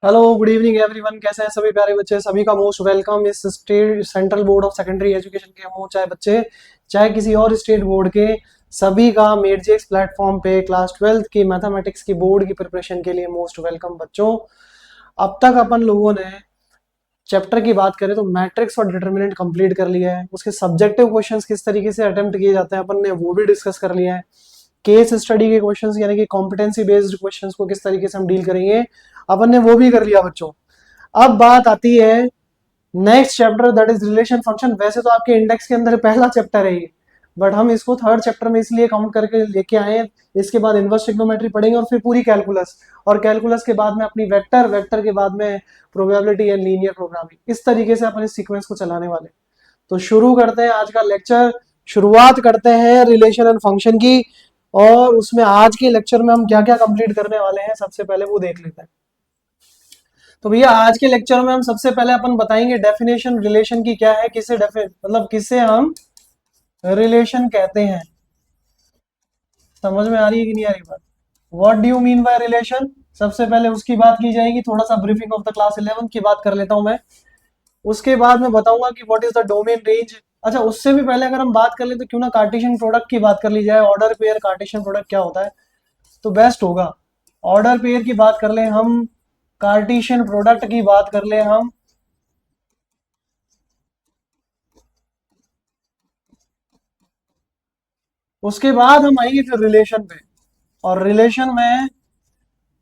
Hello good evening everyone. कैसे हैं सभी प्यारे बच्चे? सभी का मोस्ट वेलकम इस state central board of secondary education के हो, चाहे बच्चे चाहे किसी और स्टेट बोर्ड के, सभी का मेडजेक्स प्लेटफॉर्म पे क्लास 12th की मैथमेटिक्स की बोर्ड की प्रिपरेशन के लिए मोस्ट वेलकम बच्चों। अब तक अपन लोगों ने चैप्टर की बात करें तो मैट्रिक्स और डिटर्मिनेंट कंप्लीट कर लिया है। उसके सब्जेक्टिव क्वेश्चंस किस तरीके से अटेम्प्ट किए जाते हैं अपन ने वो भी डिस्कस कर लिया है। केस स्टडी के क्वेश्चंस यानी कि कॉम्पिटेंसी बेस्ड क्वेश्चंस को किस तरीके से हम डील करेंगे अपन ने वो भी कर लिया बच्चों। अब बात आती है next chapter that is relation function. वैसे तो आपके इंडेक्स के अंदर पहला चैप्टर है ये, बट हम इसको थर्ड चैप्टर में इसलिए काउंट करके लेके आए हैं। इसके बाद इनवर्स ट्रिग्नोमेट्री पढ़ेंगे और फिर पूरी कैलकुलस, और कैलकुलस के बाद में अपनी वेक्टर, वेक्टर के बाद में प्रोबेबिलिटी एंड लीनियर प्रोग्रामिंग। इस तरीके से अपन इस सीक्वेंस को चलाने वाले। तो शुरू करते हैं आज का लेक्चर। शुरुआत करते हैं रिलेशन एंड फंक्शन की, और उसमें आज के लेक्चर में हम क्या क्या कंप्लीट करने वाले हैं सबसे पहले वो देख लेते हैं। तो भैया आज के लेक्चर में हम सबसे पहले अपन बताएंगे डेफिनेशन रिलेशन की क्या है, किसे मतलब किसे हम रिलेशन कहते हैं। समझ में आ रही है कि नहीं आ रही बात? What do you mean by relation, सबसे पहले उसकी बात की जाएगी। थोड़ा सा ब्रीफिंग ऑफ द क्लास 11 की बात कर लेता हूं मैं। उसके बाद मैं बताऊंगा कि what is the domain range. अच्छा, उससे भी पहले अगर हम बात कर ले तो क्यों ना कार्टेशियन प्रोडक्ट की बात कर ली जाए। ऑर्डर पेयर कार्टेशियन प्रोडक्ट क्या होता है तो बेस्ट होगा। ऑर्डर पेयर की बात कर ले हम, कार्टेशियन प्रोडक्ट की बात कर ले हम। उसके बाद हम आएंगे फिर रिलेशन पे, और रिलेशन में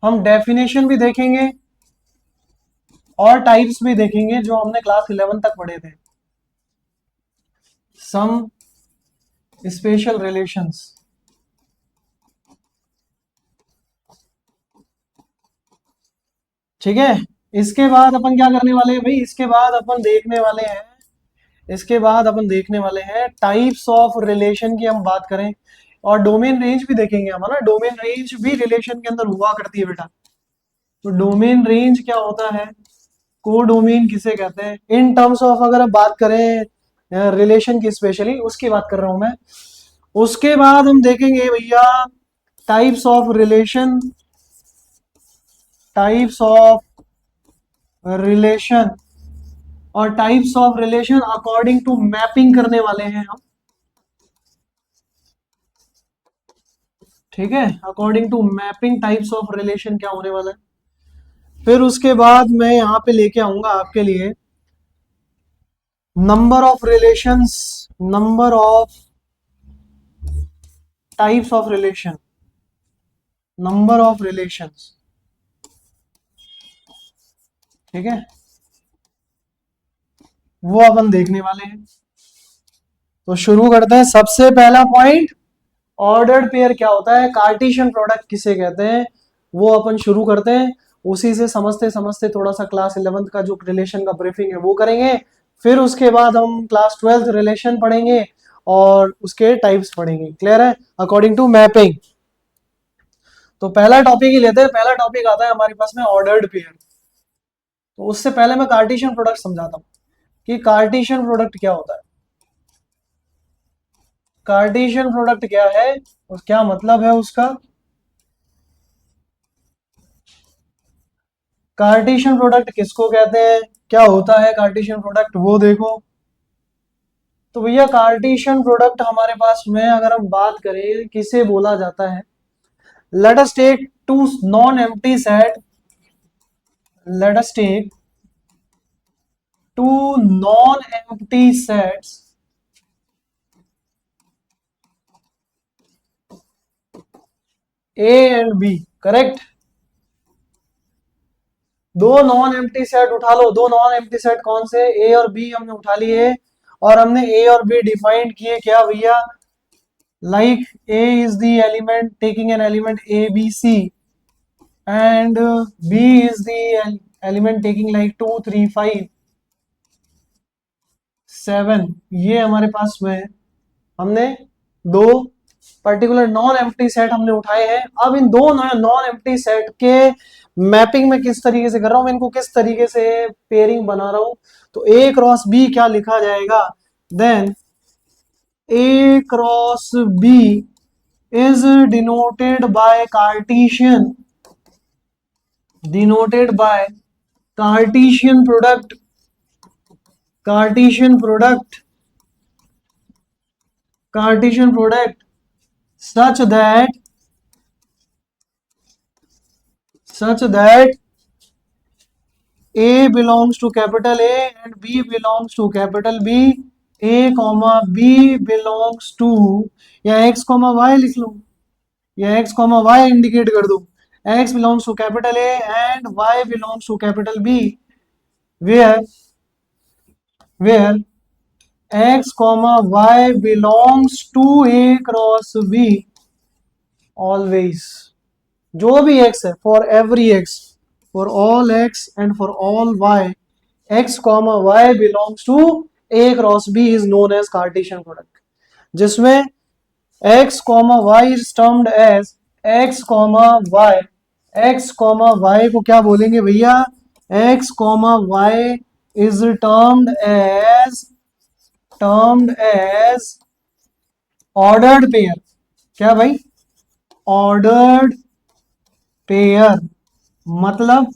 हम डेफिनेशन भी देखेंगे और टाइप्स भी देखेंगे जो हमने क्लास 11 तक पढ़े थे। सम स्पेशल रिलेशंस, ठीक है। इसके बाद अपन क्या करने वाले हैं भाई, इसके बाद अपन देखने वाले हैं, इसके बाद अपन देखने वाले हैं टाइप्स ऑफ रिलेशन की हम बात करें, और डोमेन रेंज भी देखेंगे हम, है ना। डोमेन रेंज भी रिलेशन के अंदर हुआ करती है बेटा। तो डोमेन रेंज क्या होता है, को डोमेन किसे कहते हैं, इन टर्म्स ऑफ अगर हम बात करें रिलेशन की, स्पेशली उसकी बात कर रहा हूं मैं। उसके बाद हम देखेंगे भैया types of relation, types of relation, और types of relation according to mapping करने वाले हैं हम, ठीक है। According to mapping types of relation क्या होने वाला है। फिर उसके बाद मैं यहां पे लेके आऊंगा आपके लिए number of relations, number of types of relation, number of relations, ठीक है, वो अपन देखने वाले हैं। तो शुरू करते हैं। सबसे पहला पॉइंट, ऑर्डर्ड पेयर क्या होता है, कार्टेशियन प्रोडक्ट किसे कहते हैं, वो अपन शुरू करते हैं। उसी से समझते समझते थोड़ा सा क्लास 11th का जो रिलेशन का ब्रीफिंग है वो करेंगे। फिर उसके बाद हम क्लास 12th रिलेशन पढ़ेंगे और उसके टाइप्स पढ़ेंगे। क्लियर है? According to mapping. तो पहला टॉपिक ही लेते हैं। पहला टॉपिक आता है हमारे पास में ऑर्डर्ड पेयर। तो उससे पहले मैं कार्टेशियन प्रोडक्ट समझाता हूँ कि कार्टेशियन प्रोडक्ट क्या होता है। कार्टेशियन प्रोडक्ट क्या है और क्या मतलब है उसका। कार्टेशियन प्रोडक्ट किसको कहते हैं, क्या होता है कार्टेशियन प्रोडक्ट, वो देखो। तो भैया कार्टेशियन प्रोडक्ट हमारे पास में अगर हम बात करें किसे बोला जाता है, let us take two non empty set, let us take two non empty sets A and B, correct. दो नॉन एम्प्टी सेट उठा लो। दो नॉन एम्प्टी सेट कौन से, ए और बी हमने उठा लिए, और हमने ए और बी डिफाइंड किए क्या भैया, like A is the element taking an element A, B, C, and B is the element taking like 2, 3, 5, 7। ये हमारे पास में हमने दो पर्टिकुलर नॉन एम्प्टी सेट हमने उठाए हैं। अब इन दो नॉन एम्प्टी सेट के मैपिंग में किस तरीके से कर रहा हूं, इनको किस तरीके से पेयरिंग बना रहा हूं। तो A क्रॉस B क्या लिखा जाएगा, then A cross B is denoted by Cartesian, denoted by Cartesian product, Cartesian product, Cartesian product such that A belongs to capital A and B belongs to capital B, A comma B belongs to, या x comma y लिख लो, या x comma y indicate कर दो, x belongs to capital A and y belongs to capital B, where x comma y belongs to A cross B always, जो भी x है, for every x, for all x and for all y, x comma y belongs to A cross B is known as Cartesian product, जिसमें x comma y is termed as x comma y, x comma y को क्या बोलेंगे भैया, x comma y is termed as ordered pair, क्या भाई, ordered pair, मतलब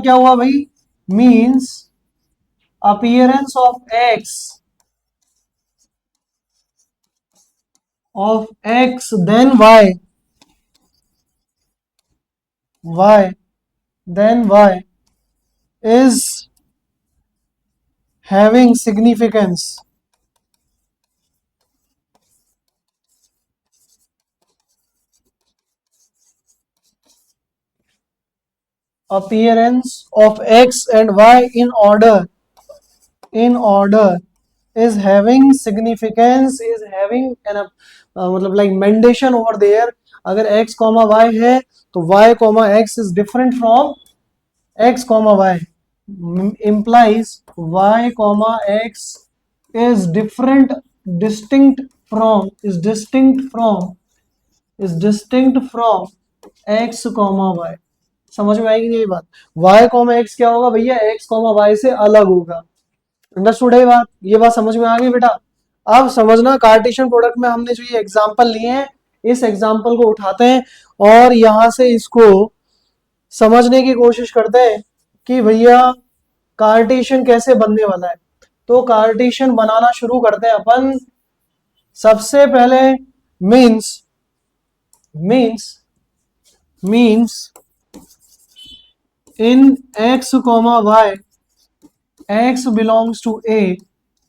क्या हुआ भाई, means appearance of x then y is having significance, appearance of x and y in order is having significance, is having an मतलब like mention over there, अगर x comma y है तो y comma x is different from x comma y, implies y comma x is distinct from x comma y, समझ में आएगी ये बात, y comma x क्या होगा भैया, x comma y से अलग होगा, अंडरस्टूड है बात, ये बात समझ में आ गई बेटा। अब समझना कार्टेशियन प्रोडक्ट में हमने जो ये एग्जांपल लिए हैं, इस एग्जांपल को उठाते हैं और यहां से इसको समझने की कोशिश करते हैं कि भैया कार्टेशियन कैसे बनने वाला है। तो कार्टेशियन बनाना शुरू करते हैं अपन। सबसे पहले means in x, y x belongs to A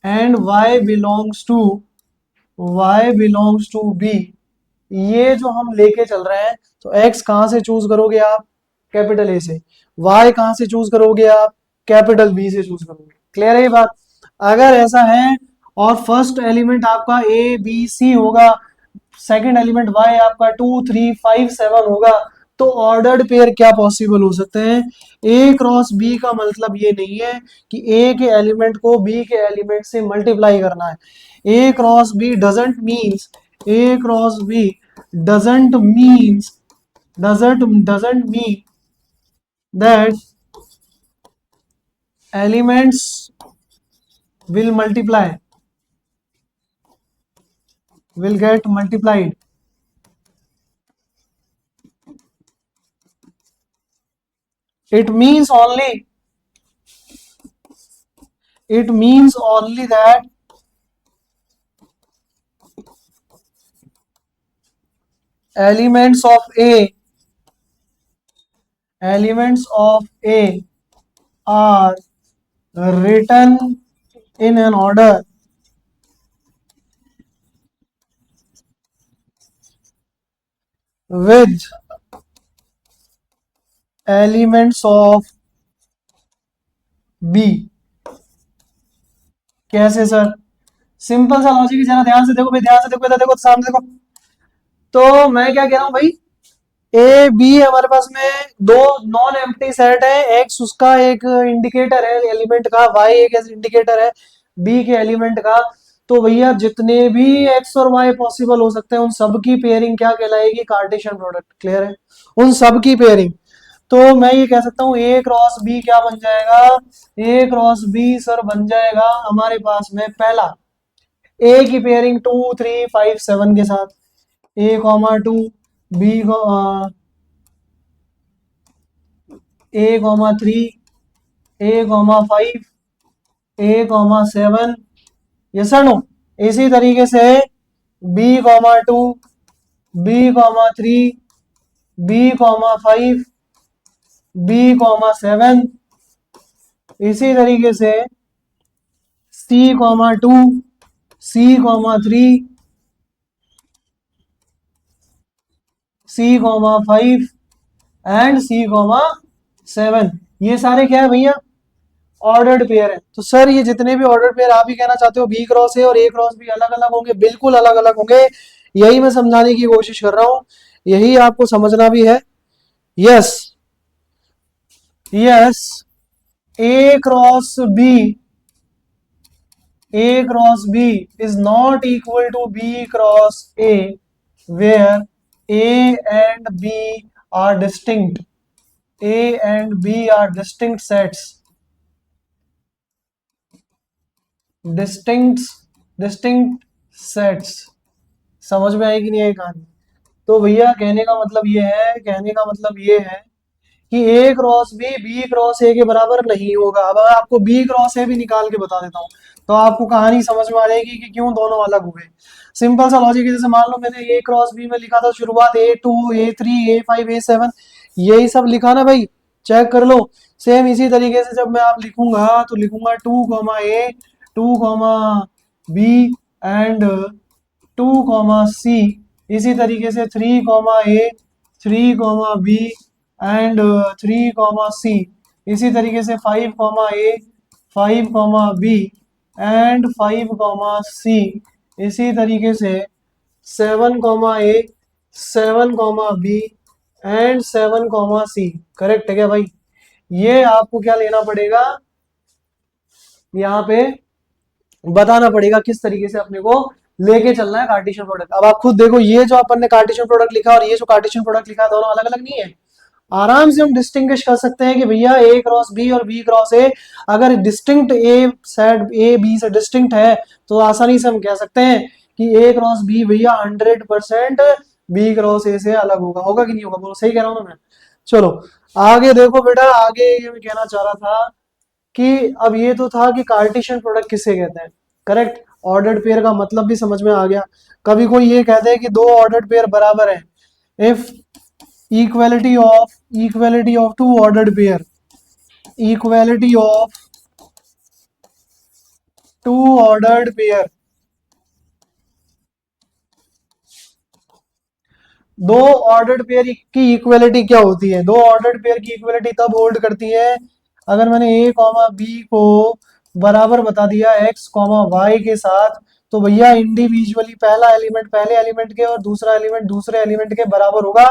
and y belongs to B, ये जो हम लेके चल रहे हैं, तो x कहां से चूज करोगे आप, कैपिटल ए से, y कहां से चूज करोगे आप, कैपिटल बी से चूज करोगे, क्लियर है ये बात। अगर ऐसा है और फर्स्ट एलिमेंट आपका ए बी सी होगा, सेकंड एलिमेंट y आपका 2 3 5 7 होगा, तो ऑर्डर्ड पेयर क्या पॉसिबल हो सकते हैं, ए क्रॉस बी का मतलब ये नहीं है कि ए के एलिमेंट को बी के एलिमेंट से मल्टीप्लाई करना है, A cross B doesn't means doesn't mean that elements will get multiplied. It means only that elements of A are written in an order with elements of B। कैसे sir, simple सा logic है, जरा ध्यान से देखो भाई, ध्यान से देखो, इधर देखो, सामने देखो। तो मैं क्या कह रहा हूं भाई, ए बी हमारे पास में दो नॉन एम्प्टी सेट है, एक्स उसका एक इंडिकेटर है एलिमेंट का, वाई एक इंडिकेटर है बी के एलिमेंट का। तो भैया जितने भी एक्स और वाई पॉसिबल हो सकते हैं, उन सब की पेयरिंग क्या कहलाएगी, कार्टेशियन प्रोडक्ट, क्लियर है, उन सब की पेयरिंग। तो मैं ये कह सकता हूँ ए क्रॉस बी क्या बन जाएगा, ए क्रॉस बी सर बन जाएगा हमारे पास में पहला ए की पेयरिंग 2 3 5 7 के साथ, A comma 2 B A,3, A,5, A,7, yes और नो। इसी तरीके से B,2, B,3, B,5, B,7, इसी तरीके से C,2, C,3, C,5 and C,7, ये सारे क्या है भैया, ऑर्डर्ड पेयर है। तो सर ये जितने भी ऑर्डर्ड पेयर आप ही कहना चाहते हो बी क्रॉस ए और ए क्रॉस बी अलग अलग होंगे? बिल्कुल अलग अलग होंगे, यही मैं समझाने की कोशिश कर रहा हूं, यही आपको समझना भी है। Yes yes, A cross B, A cross B is not equal to B cross A, where A and B are distinct. A and B are distinct sets. Distinct sets. समझ में आएगी नहीं आएगी कहानी? तो भैया कहने का मतलब ये है कि ए क्रॉस बी क्रॉस ए के बराबर नहीं होगा। अब अगर आपको बी क्रॉस ए भी निकाल के बता देता हूँ तो आपको कहानी समझ में आ जाएगी कि क्यों दोनों अलग हुए। सिंपल सा लॉजिक है, जैसे मान लो मैंने ए क्रॉस बी में लिखा था शुरुआत A2, A3, A5, A7, यही सब लिखा ना भाई, चेक कर लो। सेम इसी तरीके से जब मैं आप लिखूंगा तो लिखूंगा 2,A, 2,B एंड 2,C, इसी तरीके से 3,A, 3,B एंड 3,C, इसी तरीके से 5,A, 5,B एंड 5,C, इसी तरीके से 7,A, 7,B and 7,C। Correct है क्या भाई? ये आपको क्या लेना पड़ेगा, यहाँ पे बताना पड़ेगा किस तरीके से अपने को लेके चलना है कार्टेशियन प्रोडक्ट। अब आप खुद देखो, ये जो अपन ने कार्टेशियन प्रोडक्ट लिखा और ये जो कार्टेशियन प्रोडक्ट लिखा दोनों अलग अलग नहीं है। आराम से हम डिस्टिंग्विश कर सकते हैं कि भैया ए क्रॉस बी और बी क्रॉस ए अगर distinct a set A B से डिस्टिंक्ट है तो आसानी से हम कह सकते हैं कि ए क्रॉस बी भैया 100% बी क्रॉस ए से अलग होगा। होगा कि नहीं होगा? बोलो, सही कह रहा हूं ना मैं? चलो आगे देखो बेटा, आगे ये मैं कहना चाह रहा था कि अब ये तो था कि कार्टेशियन प्रोडक्ट किसे कहते हैं। करेक्ट, ऑर्डर्ड पेयर का मतलब भी समझ में आ गया। कभी कोई ये कहते हैं कि दो ऑर्डर्ड पेयर बराबर है, if equality of two ordered pair, equality of two ordered pair, दो ऑर्डर्ड पेयर की इक्वलिटी क्या होती है? दो ऑर्डर्ड पेयर की इक्वलिटी तब होल्ड करती है अगर मैंने a कॉमा बी को बराबर बता दिया x कॉमा वाई के साथ, तो भैया इंडिविजुअली पहला एलिमेंट पहले एलिमेंट के और दूसरा एलिमेंट दूसरे एलिमेंट के बराबर होगा।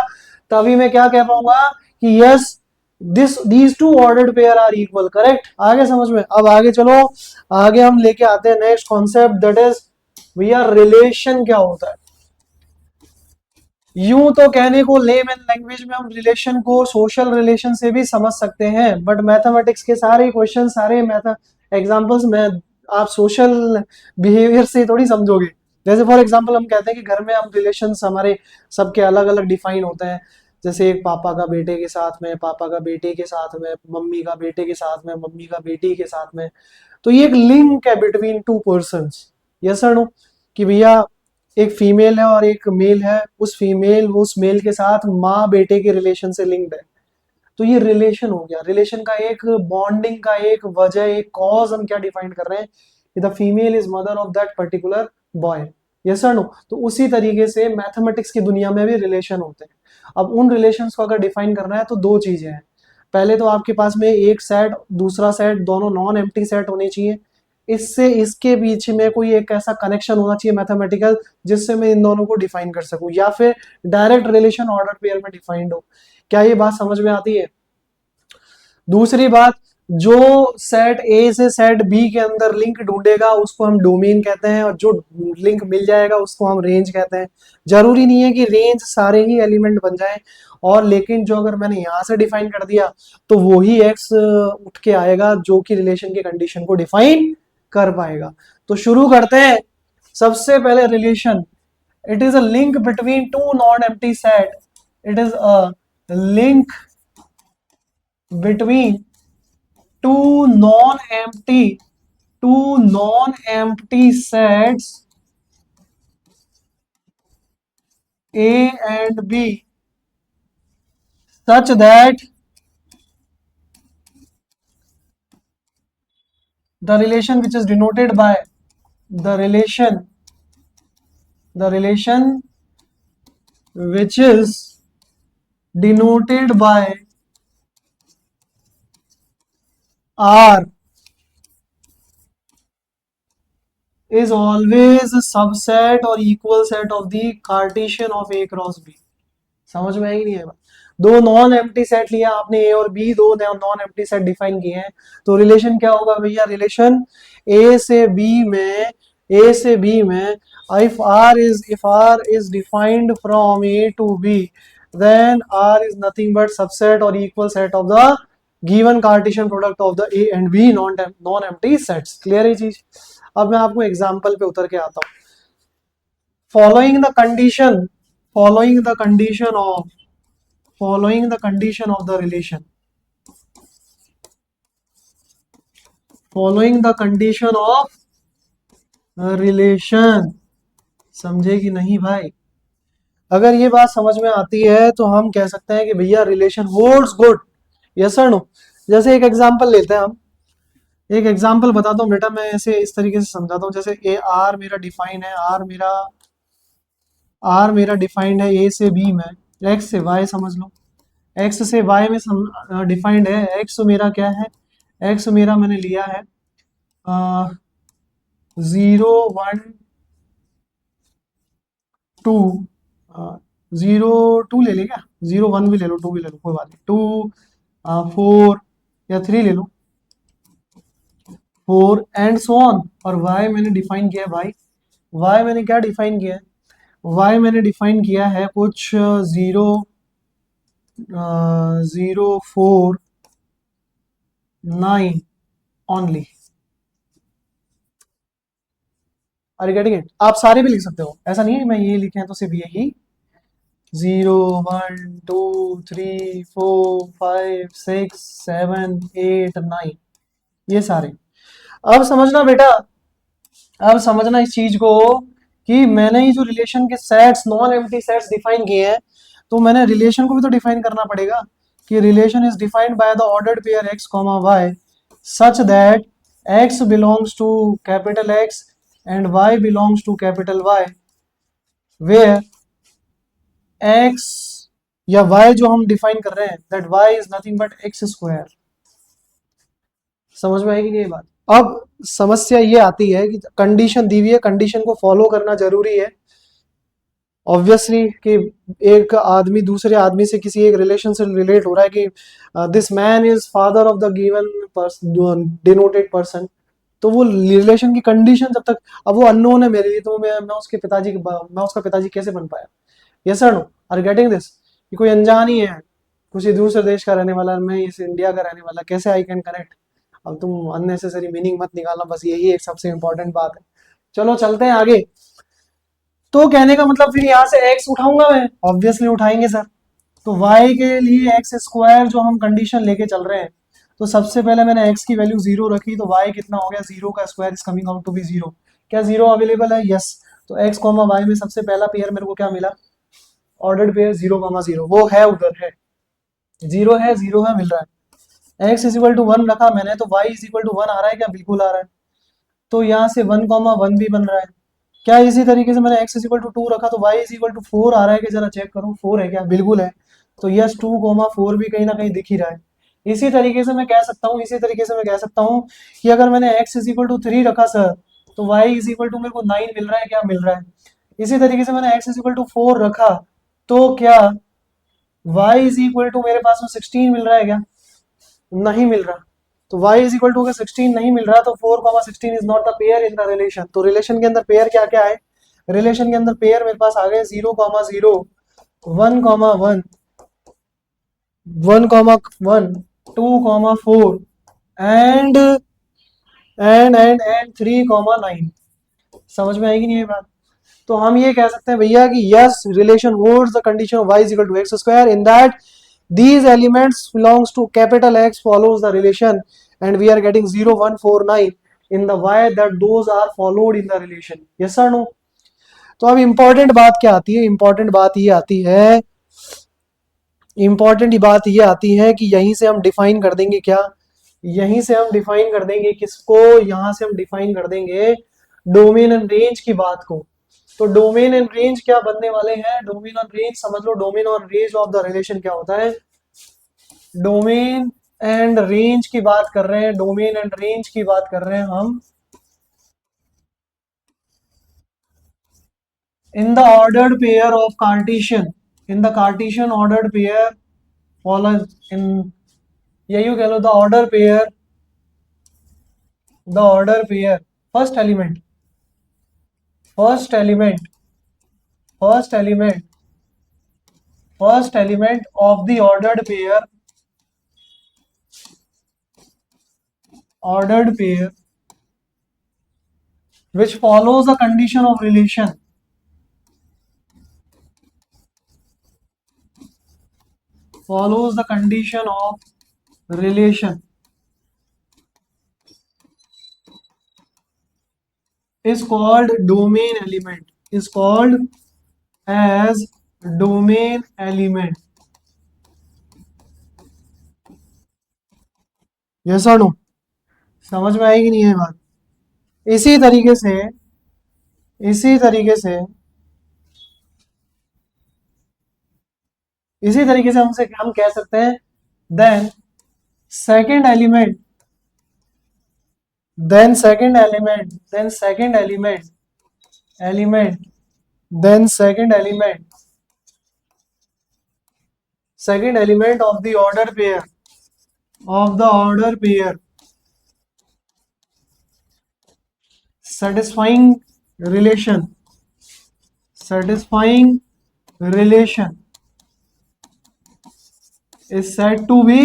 तभी मैं क्या कह पाऊंगा कि yes these two ordered pair are equal. Correct, आगे समझ में? अब आगे चलो, आगे हम लेके आते हैं नेक्स्ट कॉन्सेप्ट, दैट इज भैया रिलेशन क्या होता है। यूं तो कहने को लेमैन लैंग्वेज में हम रिलेशन को सोशल रिलेशन से भी समझ सकते हैं, बट मैथमेटिक्स के सारे क्वेश्चन सारे एग्जांपल्स में आप सोशल बिहेवियर से थोड़ी समझोगे। जैसे फॉर एग्जांपल हम कहते हैं कि घर में हम रिलेशंस हमारे सबके अलग अलग डिफाइन होते हैं, जैसे एक पापा का बेटे के साथ में, पापा का बेटे के साथ में, मम्मी का बेटे के साथ में, मम्मी का बेटी के साथ में। तो ये एक लिंक है बिटवीन टू पर्संस। यस और नो? कि भैया एक फीमेल है और एक मेल है, उस मेल के साथ माँ बेटे के रिलेशन से लिंक्ड है। तो ये रिलेशन हो गया। रिलेशन का एक बॉन्डिंग का एक वजह, एक कॉज हम क्या डिफाइन कर रहे हैं कि the female is mother of that particular boy. Yes और नो? तो उसी तरीके से मैथमेटिक्स की दुनिया में भी रिलेशन होते हैं। अब उन रिलेशंस को अगर डिफाइन करना है तो दो चीजें हैं। पहले तो आपके पास में एक सेट दूसरा सेट दोनों नॉन एम्प्टी सेट होने चाहिए। इससे इसके बीच में कोई एक ऐसा कनेक्शन होना चाहिए मैथमेटिकल जिससे मैं इन दोनों को डिफाइन कर सकूं, या फिर डायरेक्ट रिलेशन ऑर्डर पेयर में डिफाइंड हो। क्या ये बात समझ में आती है? दूसरी बात, जो सेट ए से सेट बी के अंदर लिंक ढूंढेगा उसको हम डोमेन कहते हैं, और जो लिंक मिल जाएगा उसको हम रेंज कहते हैं। जरूरी नहीं है कि रेंज सारे ही एलिमेंट बन जाए, और लेकिन जो अगर मैंने यहां से डिफाइन कर दिया तो वो ही एक्स उठ के आएगा जो कि रिलेशन के कंडीशन को डिफाइन कर पाएगा। तो शुरू करते हैं। सबसे पहले relation, it is a link between two non empty set. It is a link between two non-empty sets A and B such that the relation which is denoted by the relation which is denoted by R is always a subset or equal set of the Cartesian of A cross B. समझ में आई नहीं है? दो non empty set लिया आपने ए और B, दो non empty set define किए हैं, तो रिलेशन क्या होगा भैया? रिलेशन ए से बी में if R is defined from A to B, then R is nothing but subset or equal set of the given Cartesian product of the A and B non-empty sets. Clear है चीज? अब मैं आपको example पे उतर के आता हूँ. Following the condition of the relation, समझे कि नहीं भाई? अगर ये बात समझ में आती है तो हम कह सकते हैं कि भैया रिलेशन होल्ड्स गुड. यस और नो? जैसे एक एग्जांपल लेते हैं, हम एक एग्जांपल बताता हूँ बेटा, मैं ऐसे इस तरीके से समझाता हूँ. जैसे ए आर मेरा डिफाइन है, आर मेरा डिफाइंड है ए से बी में, एक्स से वाई समझ लो, एक्स से वाई में डिफाइंड है. एक्स मेरा क्या है? एक्स मेरा मैंने लिया है 0 1 2, 0 2 ले ले, क्या 0 1 भी ले लो, 2 भी ले लो, कोई बात नहीं, 2 4 या 3 ले लो, 4 एंड सो ऑन. और y मैंने डिफाइन किया है भाई, y मैंने क्या डिफाइन किया है? y मैंने डिफाइन किया है कुछ 0 0 4 9 only. Are you getting it? आप सारे भी लिख सकते हो, ऐसा नहीं है मैं ये लिखे हैं तो सिर्फ यही 0 1 2 3 4 5 6 7 8 9 ये सारे. अब समझना बेटा, अब समझना इस चीज को कि मैंने ये जो रिलेशन के sets, non empty sets define किए हैं, तो मैंने रिलेशन को भी तो डिफाइन करना पड़ेगा कि relation is defined by the ordered pair x, y such that x belongs to capital X and y belongs to capital Y, where x या y जो हम डिफाइन कर रहे हैं that y is nothing but x square. समझ में आएगी नहीं ये बात? अब समस्या ये आती है कि कंडीशन दी हुई है, कंडीशन को फॉलो करना जरूरी है ऑब्वियसली, कि एक आदमी दूसरे आदमी से किसी एक रिलेशन से रिलेट हो रहा है कि this man is father of the given denoted person, तो वो रिलेशन की कंडीशन जब तक, अब वो अननोन है मेरे लिए, तो मैं उसका पिताजी कैसे बन पाया? यस और नो? Are getting this? कि कोई अनजान ही है, किसी दूसरे देश का रहने वाला, मैं इस इंडिया का रहने वाला, कैसे आई कैन कनेक्ट? अब तुम अननेसेसरी मीनिंग मत निकालना, बस यही एक सबसे इंपॉर्टेंट बात है. चलो चलते हैं आगे. तो कहने का मतलब फिर यहाँ से x उठाऊंगा मैं, ऑब्वियसली उठाएंगे सर. तो y के लिए x स्क्वायर जो हम कंडीशन लेके चल रहे हैं, तो सबसे पहले मैंने x की वैल्यू 0 रखी, तो y कितना हो गया? 0 का square is coming out to be 0. क्या 0 अवेलेबल है? यस. तो x, y में सबसे पहला पेयर मेरे को क्या मिला? Ordered pair 0, 0. वो है उधर, है 0 है, 0 है, मिल रहा है. x इज इक्वल टू 1 रखा मैंने, तो y इज इक्वल टू 1 आ रहा है क्या? बिल्कुल आ रहा है. तो यहाँ से 1, 1 भी बन रहा है. क्या इसी तरीके से मैंने x इज इक्वल टू 2 रखा, तो y इज इक्वल टू 4 आ रहा है कि? जरा चेक करो, 4 है क्या? बिल्कुल है. तो यस 2, 4 भी कहीं ना कहीं दिख ही रहा है. इसी तरीके से मैं कह सकता हूँ कि अगर मैंने x इज इक्वल टू 3 रखा सर, तो y इज इक्वल टू मेरे को 9 मिल रहा है क्या? मिल रहा है. इसी तरीके से मैंने x इज इक्वल टू 4 रखा, तो क्या y इज इक्वल टू मेरे पास में 16 मिल रहा है क्या? नहीं मिल रहा. तो y इज इक्वल टू 16 नहीं मिल रहा, तो 4, 16 is not the pair in the relation. तो रिलेशन के अंदर पेयर क्या क्या है? रिलेशन के अंदर पेयर मेरे पास आ गए 0, 0 1, 1 1, 1 2, 4 एंड 3, 9. समझ में आएगी नहीं ये बात? तो हम ये कह सकते हैं भैया कि yes relation holds the condition of y is equal to x square in that these elements belongs to capital X follows the relation and we are getting 0149 in the y that those are followed in the relation. yes or no? तो अब important बात क्या आती है, important बात ये आती है, इंपॉर्टेंट बात ये आती है कि यहीं से हम डिफाइन कर देंगे क्या, यहीं से हम डिफाइन कर देंगे किसको, यहां से हम डिफाइन कर देंगे डोमेन एंड रेंज की बात को. तो डोमेन एंड रेंज क्या बनने वाले हैं, डोमेन और रेंज समझ लो, डोमेन और रेंज ऑफ द रिलेशन क्या होता है, डोमेन एंड रेंज की बात कर रहे हैं, डोमेन एंड रेंज की बात कर रहे हैं हम. in the ordered pair of Cartesian, in the Cartesian ordered pair follows in, यही कह लो the order pair, the order pair, first element, first element, first element, first element of the ordered pair which follows the condition of relation, follows the condition of relation is called domain element, is called as domain element. yes or no? समझ में आएगी नहीं है बात. इसी तरीके से, इसी तरीके से, इसी तरीके से हमसे हम कह सकते हैं then second element, then second element, then second element, element, then second element of the order pair, of the order pair satisfying relation, satisfying relation is said to be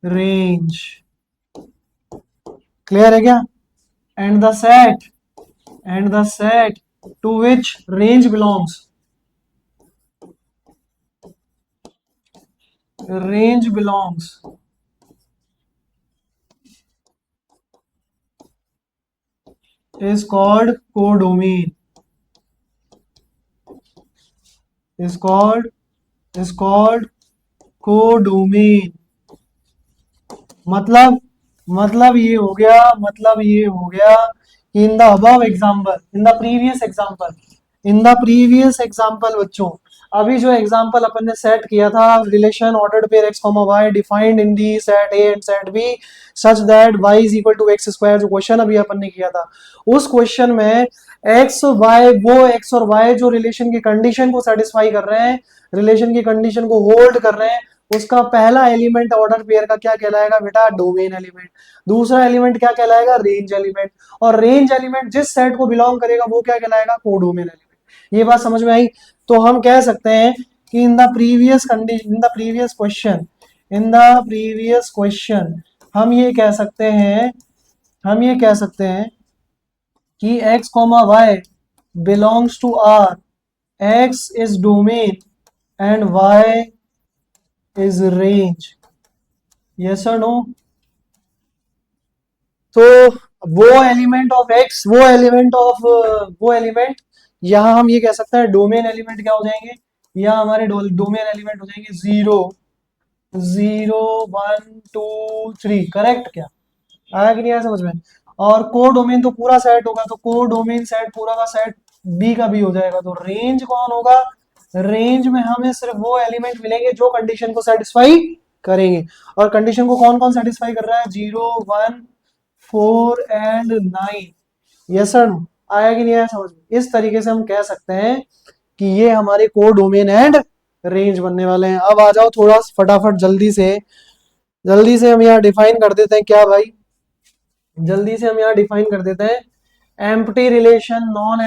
range. Clear है क्या? and the set, and the set to which range belongs, range belongs is called codomain, is called codomain. मतलब ये हो गया, मतलब ये हो गया कि in the above example, in the previous example, in the previous example बच्चों, अभी जो एग्जांपल अपन ने सेट किया था relation ordered pair x, y defined in the set A and set B such that y is equal to x square, जो question अभी अपन ने किया था, उस क्वेश्चन में x y, वो x और y जो रिलेशन की कंडीशन को सेटिस्फाई कर रहे हैं, रिलेशन की कंडीशन को होल्ड कर रहे हैं, उसका पहला एलिमेंट ऑर्डर पेयर का क्या कहलाएगा बेटा, डोमेन एलिमेंट. दूसरा एलिमेंट क्या कहलाएगा, रेंज एलिमेंट. और रेंज एलिमेंट जिस सेट को बिलोंग करेगा वो क्या कहलाएगा, कोडोमेन एलिमेंट. ये बात समझ में आई? तो हम कह सकते हैं कि in the previous condition, in the previous question, in the previous question हम ये कह सकते हैं, हम ये कह सकते हैं कि x, y belongs to R, x is domain and y is range. yes or no? तो वो एलिमेंट ऑफ x, वो एलिमेंट ऑफ, वो एलिमेंट यहां हम ये कह सकते हैं डोमेन एलिमेंट क्या हो जाएंगे, यहां हमारे डोमेन एलिमेंट हो जाएंगे 0 0 1 2 3. करेक्ट क्या? आया कि नहीं आया समझ में? और को डोमेन तो पूरा सेट होगा, तो को डोमेन सेट पूरा का सेट बी का भी हो जाएगा. तो रेंज कौन होगा, रेंज में हमें सिर्फ वो एलिमेंट मिलेंगे जो कंडीशन को सेटिस्फाई करेंगे. और कंडीशन को कौन कौन सेटिस्फाई कर रहा है, 0 1 4 एंड 9. यस सर, आया कि नहीं आया समझ में? इस तरीके से हम कह सकते हैं कि ये हमारे को डोमेन एंड रेंज बनने वाले हैं. अब आ जाओ थोड़ा फटाफट जल्दी से हम यहाँ डिफाइन कर देते हैं क्या भाई, जल्दी से हम यहाँ डिफाइन कर देते हैं. Empty relation, non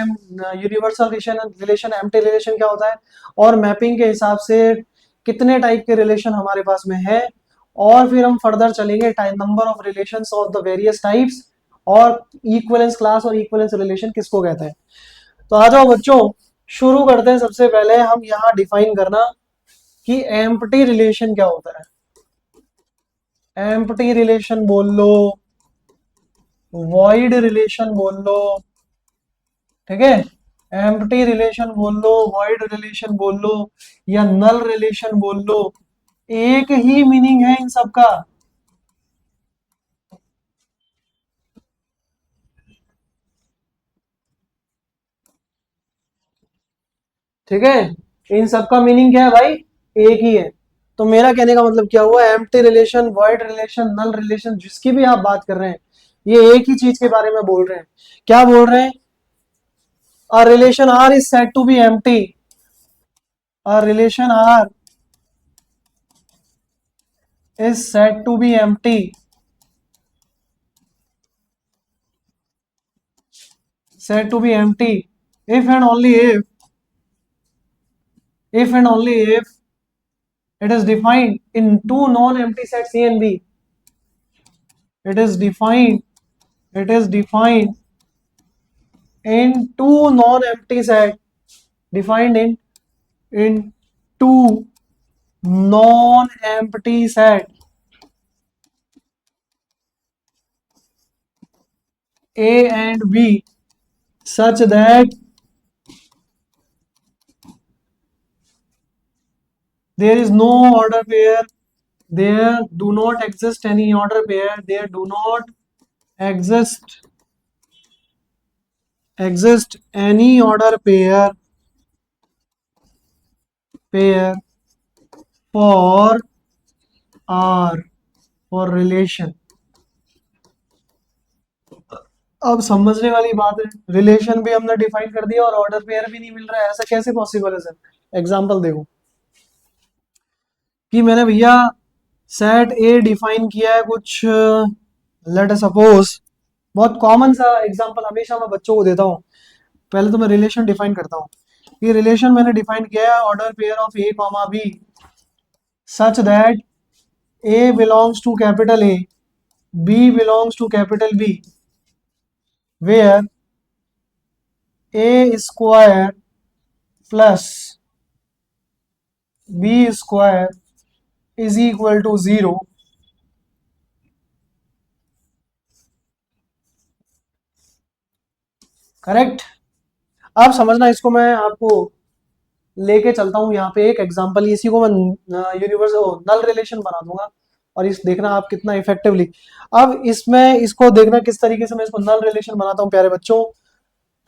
universal relation, empty relation क्या होता है, और मैपिंग के हिसाब से कितने टाइप के रिलेशन हमारे पास में है, और फिर हम फर्दर चलेंगे number of relations of the various types, और इक्विवेलेंस क्लास और इक्विवेलेंस रिलेशन किसको कहते हैं. तो आ जाओ बच्चों, शुरू करते हैं। सबसे पहले हम यहाँ डिफाइन करना कि एम्प्टी रिलेशन क्या होता है। एम्प्टी रिलेशन बोल लो, वॉइड रिलेशन बोल लो, ठीक है। एम्प्टी रिलेशन बोल लो, वॉइड रिलेशन बोल लो, या नल रिलेशन बोल लो, एक ही मीनिंग है इन सब का। ठीक है, इन सब का मीनिंग क्या है भाई, एक ही है। तो मेरा कहने का मतलब क्या हुआ, एम्प्टी रिलेशन, वॉइड रिलेशन, नल रिलेशन, जिसकी भी आप बात कर रहे हैं, ये एक ही चीज के बारे में बोल रहे हैं। क्या बोल रहे हैं, a relation R is said to be empty, a relation R is said to be empty, said to be empty if and only if and only if it is defined in two non-empty sets A and B. It is defined in two non-empty set, defined in two non-empty set A and B, such that there is no order pair, there do not exist any order pair, there do not exist any order pair for R, for relation. अब समझने वाली बात है, relation भी हमने define कर दिया और ऑर्डर पेयर भी नहीं मिल रहा है, ऐसा कैसे पॉसिबल है सर। एग्जांपल देखो कि मैंने भैया सेट ए डिफाइन किया है कुछ, लेट सपोज, बहुत कॉमन सा एग्जांपल हमेशा मैं बच्चों को देता हूँ। पहले तो मैं रिलेशन डिफाइन करता हूँ। ये रिलेशन मैंने डिफाइन किया है, order pair of A comma B such that A belongs to capital A, B belongs to capital B, where A square plus B square is equal to 0। Correct. अब समझना, इसको मैं आपको लेके चलता हूँ यहाँ पे एक एग्जांपल, इसी को मैं यूनिवर्सल नल रिलेशन बना दूंगा और इस देखना आप कितना इफेक्टिवली। अब इसमें इसको देखना किस तरीके से मैं इसको नल रिलेशन बनाता हूँ प्यारे बच्चों।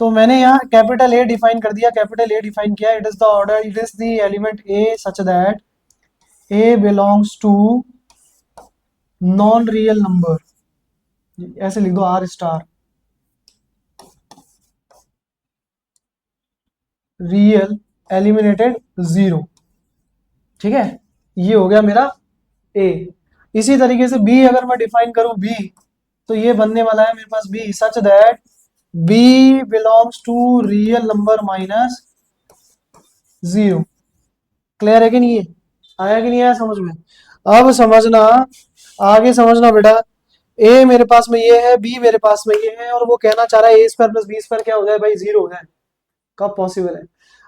तो मैंने यहाँ कैपिटल ए डिफाइन कर दिया, कैपिटल ए डिफाइन किया, it is the order, it is the element A such that A belongs to non real number, ऐसे लिख दो आर स्टार, रियल एलिमिनेटेड 0। ठीक है, ये हो गया मेरा ए। इसी तरीके से बी अगर मैं डिफाइन करूं बी, तो ये बनने वाला है मेरे पास B such that B belongs to real number minus 0। Clear है कि नहीं, आया कि नहीं आया समझ में। अब समझना, आगे समझना बेटा, ए मेरे पास में ये है, बी मेरे पास में ये है, और वो कहना चाह रहा है ए स्क्वायर प्लस बी स्क्वायर क्या हो जाए भाई, 0 हो जाए। कब पॉसिबल है,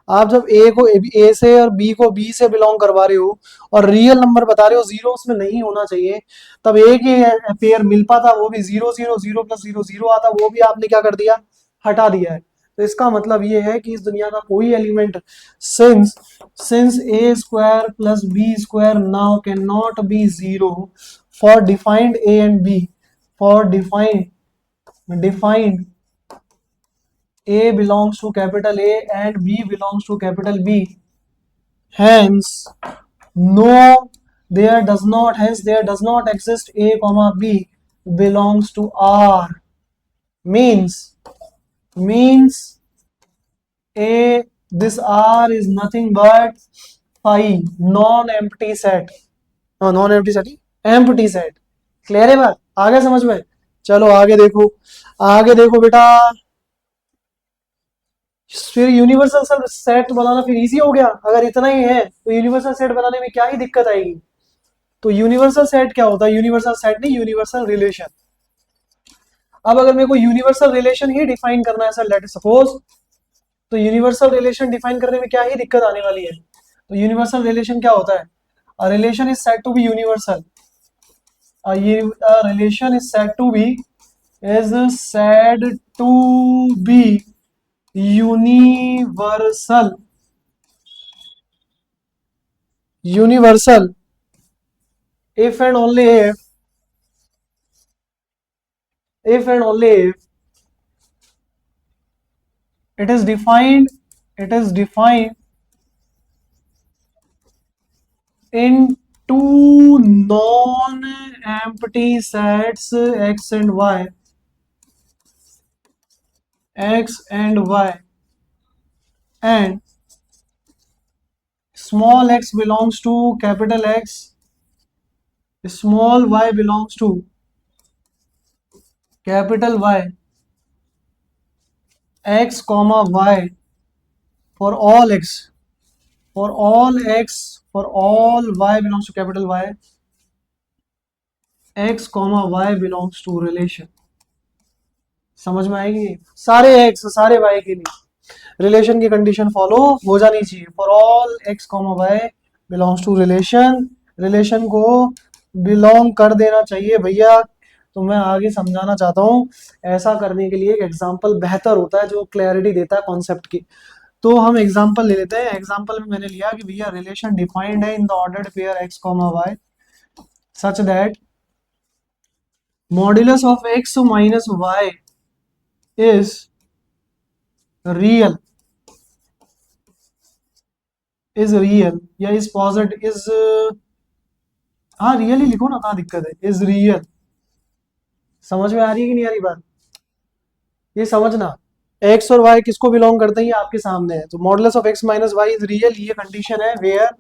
आप जब ए को ए से और बी को बी से बिलोंग करवा रहे हो और रियल नंबर बता रहे हो, 0 उसमें नहीं होना चाहिए, तब एक ही पेयर मिल पाता, वो भी 0 0 0 प्लस 0 0 आता, वो भी आपने क्या कर दिया, हटा दिया है। तो इसका मतलब ये है कि इस दुनिया का कोई element since A square plus B square now can not be 0 for defined A and B, for defined A belongs to capital A and B belongs to capital B. Hence, there does not exist A comma B belongs to R. Means A, this R is nothing but phi, non-empty set. No, non-empty set, empty set. Clear है बात, आगे समझ में। चलो आगे देखो बेटा, फिर यूनिवर्सल सेट बनाना फिर इजी हो गया। अगर इतना ही है तो यूनिवर्सल सेट बनाने में क्या ही दिक्कत आएगी। तो यूनिवर्सल सेट क्या होता है, यूनिवर्सल सेट नहीं, यूनिवर्सल रिलेशन। अब अगर मेरे को यूनिवर्सल रिलेशन ही डिफाइन करना है सर, लेट सपोज तो यूनिवर्सल रिलेशन डिफाइन करने में क्या ही दिक्कत आने वाली है। तो यूनिवर्सल रिलेशन क्या होता है? A relation is said to be universal, a relation is said to be universal, universal if and only if and only if it is defined, it is defined in two non-empty sets x and y, x and y, and small x belongs to capital X, small y belongs to capital Y, x comma y for all x, for all x, for all y belongs to capital Y, x comma y belongs to relation। समझ में आएगी? सारे x सारे y के लिए relation की condition follow हो जानी चाहिए। For all x comma y belongs to relation, relation को बिलोंग कर देना चाहिए भैया। तो मैं आगे समझाना चाहता हूँ, ऐसा करने के लिए एक एग्जाम्पल बेहतर होता है जो क्लैरिटी देता है कॉन्सेप्ट की। तो हम एग्जाम्पल ले लेते हैं। एग्जाम्पल में मैंने लिया कि भैया रिलेशन डिफाइंड है in the ordered pair x comma y such that modulus of x minus y is real, is real या इज पॉजिटिव, इज, हाँ रियल ही लिखो ना, कहाँ दिक्कत है, इज रियल। समझ में आ रही है कि नहीं आ रही बात? ये समझना x और y किसको बिलोंग करते हैं ये आपके सामने है। तो modulus of x minus Y is real, ये कंडीशन है where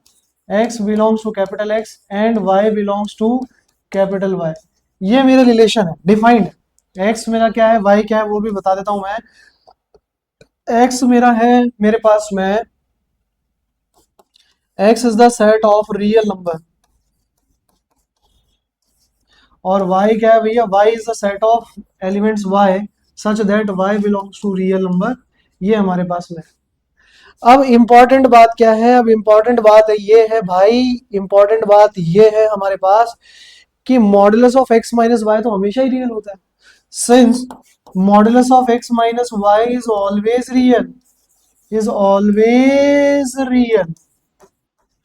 x belongs to capital X and y belongs to capital Y। ये मेरा रिलेशन है, डिफाइंड है। x मेरा क्या है, y क्या है वो भी बता देता हूं मैं। x मेरा है मेरे पास में, x is the set of real number, और y क्या है भैया, y is the set of elements y such that y belongs to real number. ये हमारे पास में। अब इम्पोर्टेंट बात क्या है, अब इम्पोर्टेंट बात है ये है भाई, इम्पोर्टेंट बात ये है हमारे पास कि modulus of x minus Y तो हमेशा ही रियल होता है। Since modulus of x minus Y is always real, is always real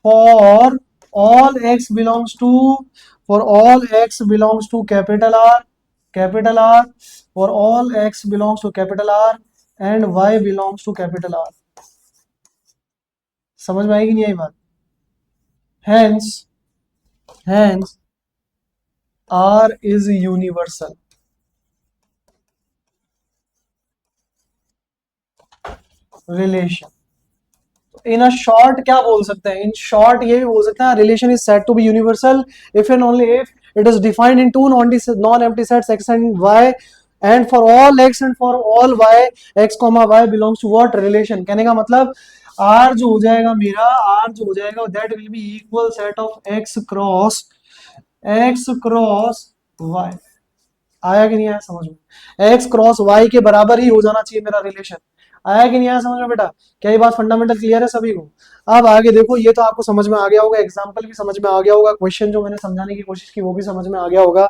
for all x belongs to, for all x belongs to capital R, capital R, for all x belongs to capital R and y belongs to capital R। समझ में आएगी नहीं आई बात? hence hence R is universal। Relation in a short क्या बोल सकते हैं, in short ये भी बोल सकते हैं relation is said to be universal if and only if it is defined in two non empty sets x and y and for all x and for all y x comma y belongs to what relation. कहने का मतलब R जो हो जाएगा मेरा, R जो हो जाएगा that will be equal set of x cross y। आया कि नहीं आया समझ में? x क्रॉस y के बराबर ही हो जाना चाहिए मेरा रिलेशन। आया कि नहीं आया समझ में बेटा? क्या ये बात फंडामेंटल क्लियर है सभी को? अब आगे देखो, ये तो आपको समझ में आ गया होगा, एग्जांपल भी समझ में आ गया होगा, क्वेश्चन जो मैंने समझाने की कोशिश की वो भी समझ में आ गया होगा।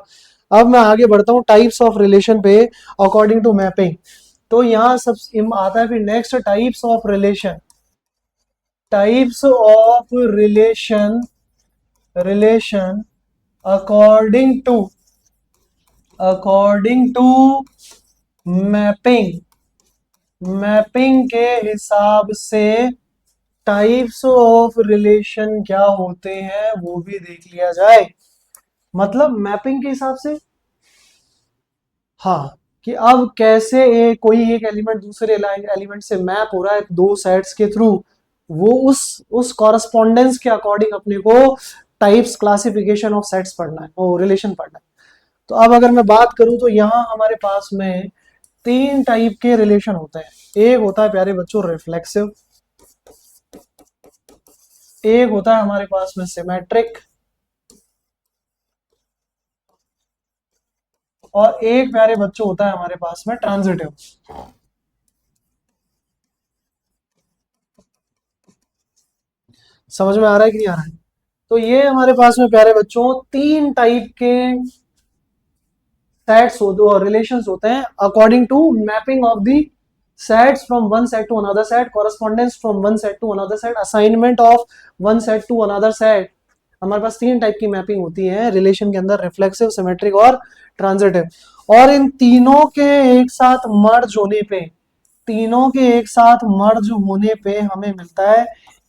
अब मैं आगे बढ़ता हूँ टाइप्स ऑफ रिलेशन पे अकॉर्डिंग टू मैपिंग। तो यहाँ सब आता है फिर next types of relation, types of relation, relation according to mapping, mapping के हिसाब से टाइप्स ऑफ रिलेशन क्या होते हैं वो भी देख लिया जाए। मतलब मैपिंग के हिसाब से, हाँ, कि अब कैसे कोई एक एलिमेंट दूसरे एलिमेंट से मैप हो रहा है दो सेट्स के थ्रू, वो उस कॉरस्पॉन्डेंस के अकॉर्डिंग अपने को टाइप्स क्लासिफिकेशन ऑफ सेट्स पढ़ना है और रिलेशन पढ़ना है। तो अब अगर मैं बात करूं तो यहाँ हमारे पास में तीन टाइप के रिलेशन होते हैं। एक होता है प्यारे बच्चों रिफ्लेक्सिव, एक होता है हमारे पास में सिमेट्रिक, और एक प्यारे बच्चों होता है हमारे पास में ट्रांजिटिव। समझ में आ रहा है कि नहीं आ रहा है? तो ये हमारे पास में प्यारे बच्चों तीन टाइप के सेट्स होते और रिलेशंस होते हैं according to mapping of the sets from one set to another set, correspondence from one set to another set, assignment of one set to another set. हमारे पास तीन टाइप की मैपिंग होती है रिलेशन के अंदर, रिफ्लेक्सिव, सिमेट्रिक और transitive. और इन तीनों के एक साथ मर्ज होने पे, तीनों के एक साथ मर्ज होने पे हमें मिलता है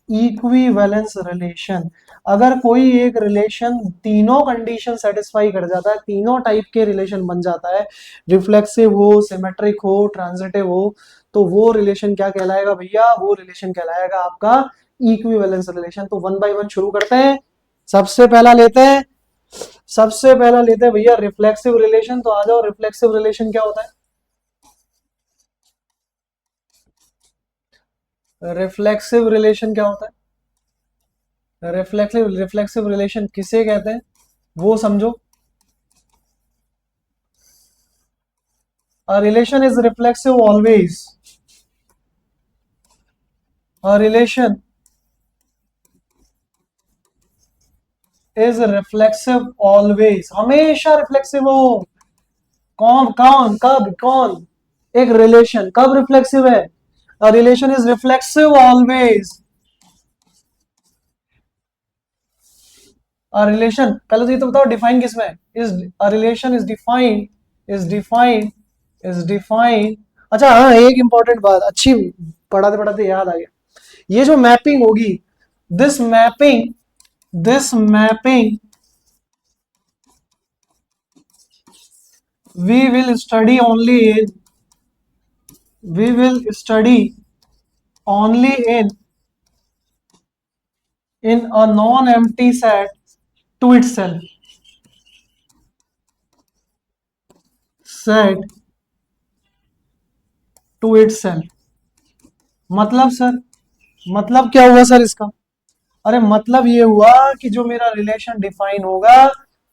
इक्विवेलेंस रिलेशन। अगर कोई एक रिलेशन तीनों कंडीशन सेटिस्फाई कर जाता है, तीनों टाइप के रिलेशन बन जाता है, रिफ्लेक्सिव हो, सिमेट्रिक हो, ट्रांजिटिव हो, तो वो रिलेशन क्या कहलाएगा भैया? वो रिलेशन कहलाएगा आपका इक्विवेलेंस रिलेशन। तो वन बाय वन शुरू करते हैं। सबसे पहला लेते हैं, सबसे पहला लेते हैं भैया रिफ्लेक्सिव रिलेशन। तो आ जाओ, रिफ्लेक्सिव रिलेशन क्या होता है? रिफ्लेक्सिव रिलेशन क्या होता है? रिफ्लेक्सिव रिलेशन किसे कहते हैं वो समझो। A relation is reflexive always. A relation is reflexive always. हमेशा रिफ्लेक्सिव हो। कौन कौन कब कौन? एक रिलेशन कब रिफ्लेक्सिव है? A relation is reflexive always. A relation, पहले तो ये तो बताओ डिफाइन किस में है? Is a relation is defined, is defined, is defined। अच्छा हाँ, एक इंपॉर्टेंट बात अच्छी पढ़ाते पढ़ाते याद आ गया। ये जो मैपिंग होगी, this mapping, this mapping we will study only in, we will study only in a non-empty set to itself, set to itself। मतलब सर, मतलब क्या हुआ सर इसका? अरे मतलब ये हुआ कि जो मेरा रिलेशन डिफाइन होगा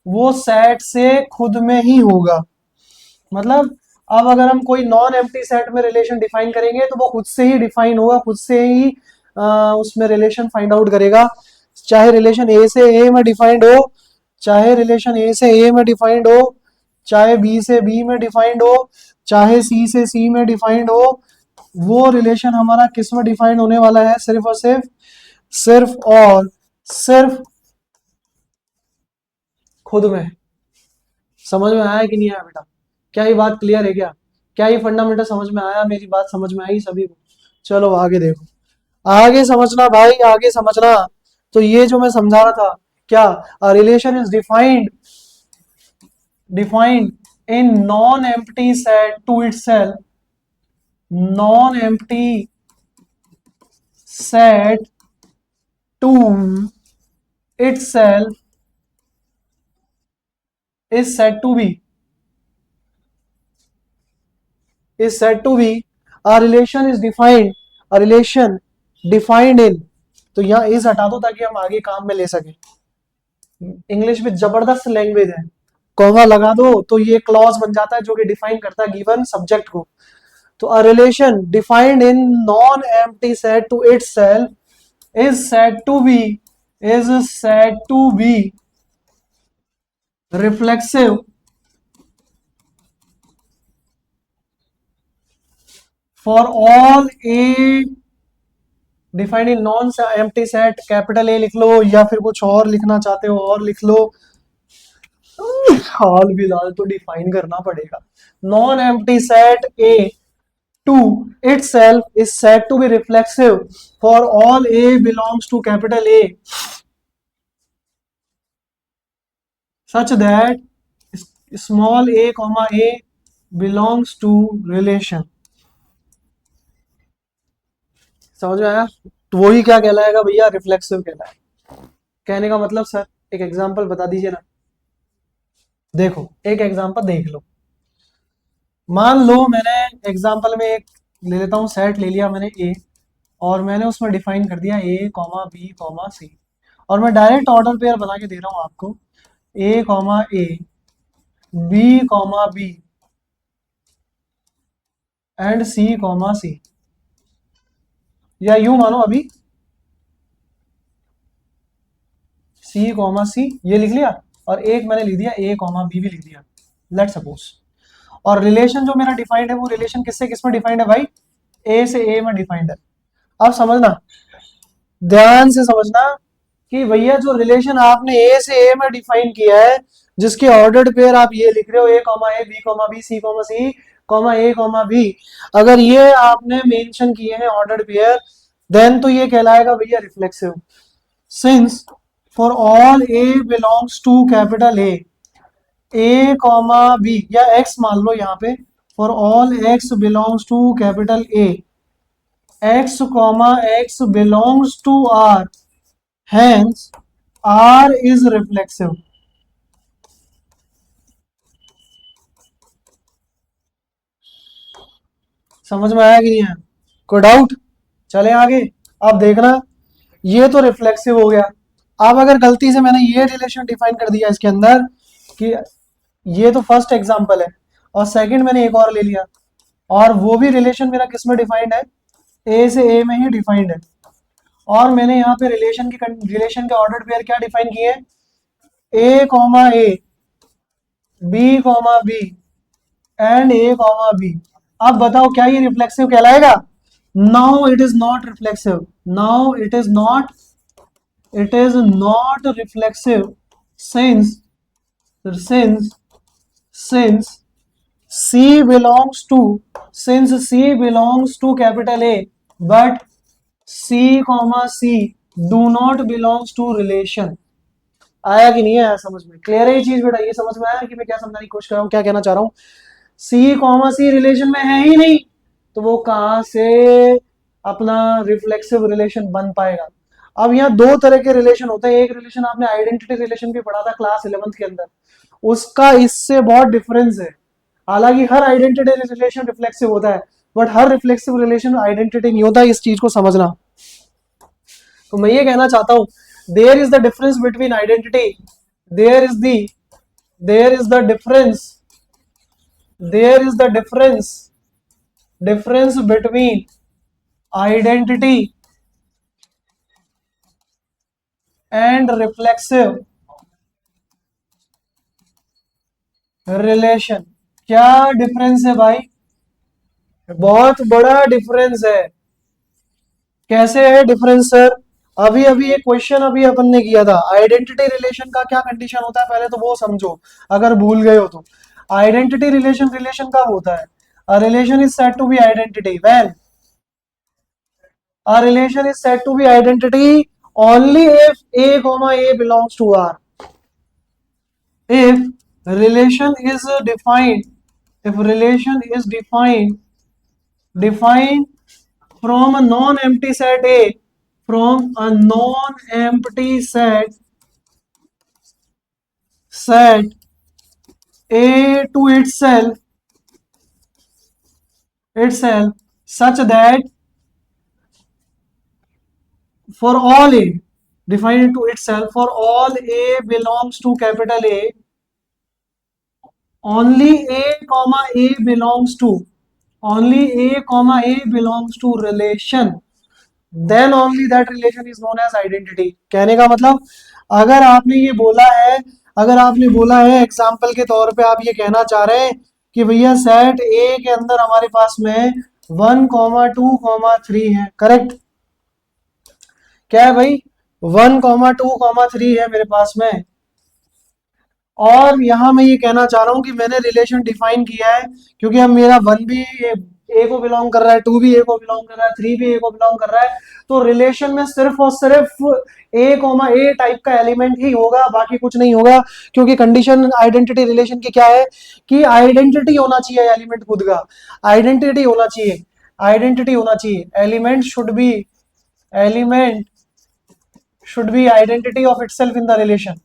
वो सेट से खुद में ही होगा। मतलब अब अगर हम कोई नॉन एम्प्टी सेट में रिलेशन डिफाइन करेंगे तो वो खुद से ही डिफाइन होगा, खुद से ही उसमें रिलेशन फाइंड आउट करेगा। चाहे रिलेशन ए से ए में डिफाइंड हो, चाहे रिलेशन ए से ए में डिफाइंड हो, चाहे बी से बी में डिफाइंड हो, चाहे सी से सी में डिफाइंड हो, वो रिलेशन हमारा किस में डिफाइंड होने वाला है? सिर्फ और सिर्फ, सिर्फ और सिर्फ खुद में। समझ में आया कि नहीं आया बेटा? क्या ये बात क्लियर है क्या? क्या ये फंडामेंटल समझ में आया? मेरी बात समझ में आई सभी को? चलो आगे देखो, आगे समझना भाई, आगे समझना। तो ये जो मैं समझा रहा था, क्या relation is defined, defined in non empty set to itself, non empty set to itself is said to be, is said to be a relation is defined, a relation defined in। तो यहाँ इस हटा दो ताकि हम आगे काम में ले सके। इंग्लिश में जबरदस्त लैंग्वेज है, कॉमा लगा दो तो ये क्लॉज बन जाता है जो कि डिफाइन करता है गिवन सब्जेक्ट को। तो a relation defined in non empty set to itself is said to be, is said to be reflexive for all A defined in non empty set. Capital A लिख लो या फिर कुछ और लिखना चाहते हो और लिख लो, हाल फिलहाल तो डिफाइन करना पड़ेगा। Non empty set A to itself is said to be reflexive for all A belongs to capital A such that small a comma a belongs to relation। समझ में आया? तो वही क्या कहलाएगा भैया? रिफ्लेक्सिव कहलाएगा। कहने का मतलब सर एक एग्जांपल बता दीजिए ना। देखो एक एग्जांपल देख लो, मान लो मैंने एग्जांपल में एक ले लेता हूँ, सेट ले लिया मैंने ए, और मैंने उसमें डिफाइन कर दिया ए कॉमा बी कॉमा सी, और मैं डायरेक्ट ऑर्डर पेयर बना के दे रहा हूँ आपको, A comma A, B comma B and C comma C. या यूं मानो अभी सी कॉमा सी ये लिख लिया, और एक मैंने लिख दिया ए कॉमा बी भी लिख दिया, लेट सपोज। और रिलेशन जो मेरा डिफाइंड है वो रिलेशन किससे किस में डिफाइंड है भाई, ए से ए में डिफाइंड है। अब समझना, ध्यान से समझना कि भैया जो रिलेशन आपने ए से ए में डिफाइन किया है, जिसके ऑर्डर्ड पेयर आप ये लिख रहे हो ए comma B C comma C comma ए कॉमा बी, अगर ये आपने मेंशन किए हैं ऑर्डर्ड पेयर, देन तो ये कहलाएगा भैया reflexive. Since for all A belongs to capital A comma B या एक्स मान लो यहाँ पे, for all X belongs to capital A, x comma x belongs to R, hence R is reflexive। समझ में आया कि नहीं आया, कोई डाउट? चले आगे। अब देखना, ये तो रिफ्लेक्सिव हो गया। अब अगर गलती से मैंने ये रिलेशन डिफाइन कर दिया इसके अंदर कि ये तो फर्स्ट एग्जांपल है, और सेकंड मैंने एक और ले लिया, और वो भी रिलेशन मेरा किस में डिफाइंड है, ए से ए में ही डिफाइंड है, और मैंने यहाँ पे रिलेशन के ऑर्डर्ड पेयर क्या डिफाइन किए हैं, A comma A B comma B and A comma B. अब बताओ क्या ये रिफ्लेक्सिव कहलाएगा? Now it is not reflexive, now it is not reflexive since since C belongs to capital A, but C comma C do not belongs to relation। आया कि नहीं आया समझ में? क्लियर है ये चीज बेटा? ये समझ में आया कि मैं क्या समझाने की कोशिश कर रहा हूँ, क्या कहना चाह रहा हूँ? C कॉमा C रिलेशन में है ही नहीं, तो वो कहां से अपना रिफ्लेक्सिव रिलेशन बन पाएगा? अब यहाँ दो तरह के रिलेशन होते हैं। एक रिलेशन आपने आइडेंटिटी रिलेशन भी पढ़ा था क्लास 11th के अंदर, उसका इससे बहुत डिफरेंस है। हालांकि हर आइडेंटिटी रिलेशन रिफ्लेक्सिव होता है, but her reflexive relation identity नहीं होता, इस चीज को समझना। तो मैं ये कहना चाहता हूं, there is the difference between identity, there is the there is the difference there is the difference between identity and reflexive relation. क्या डिफरेंस है भाई? बहुत बड़ा डिफरेंस है। कैसे है डिफरेंस सर? अभी अभी एक क्वेश्चन अभी अपन ने किया था, आइडेंटिटी रिलेशन का क्या कंडीशन होता है पहले तो वो समझो, अगर भूल गए हो तो। आइडेंटिटी रिलेशन कब होता है? A relation is said to be identity when a relation is said to be identity only if a comma a belongs to R। if relation is defined if relation is defined from a non-empty set A, from a non-empty set A to itself such that for all A, defined to itself, for all A belongs to capital A, only A comma A belongs to relation, then only that relation is known as identity। कहने का मतलब, अगर आपने ये बोला है अगर आपने बोला है एग्जाम्पल के तौर पे, आप ये कहना चाह रहे हैं कि भैया सेट ए के अंदर हमारे पास में 1,2,3 है, करेक्ट? क्या है भाई? 1,2,3 है मेरे पास में, और यहां मैं ये कहना चाह रहा हूं कि मैंने रिलेशन डिफाइन किया है, क्योंकि अब मेरा 1 भी ए को बिलोंग कर रहा है, 2 भी ए को बिलोंग कर रहा है, 3 भी ए को बिलोंग कर रहा है, तो रिलेशन में सिर्फ और सिर्फ ए कॉमा ए टाइप का एलिमेंट ही होगा, बाकी कुछ नहीं होगा। क्योंकि कंडीशन आइडेंटिटी रिलेशन की क्या है कि आइडेंटिटी होना चाहिए, एलिमेंट खुद का आइडेंटिटी होना चाहिए, element should be identity of itself in the relation.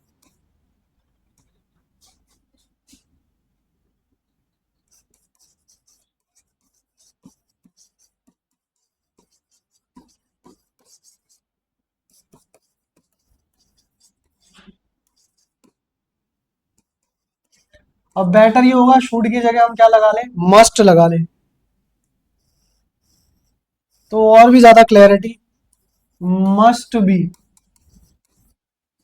अब बेटर ये होगा, शुड की जगह हम क्या लगा लें, मस्ट लगा लें, तो और भी ज्यादा clarity. Must be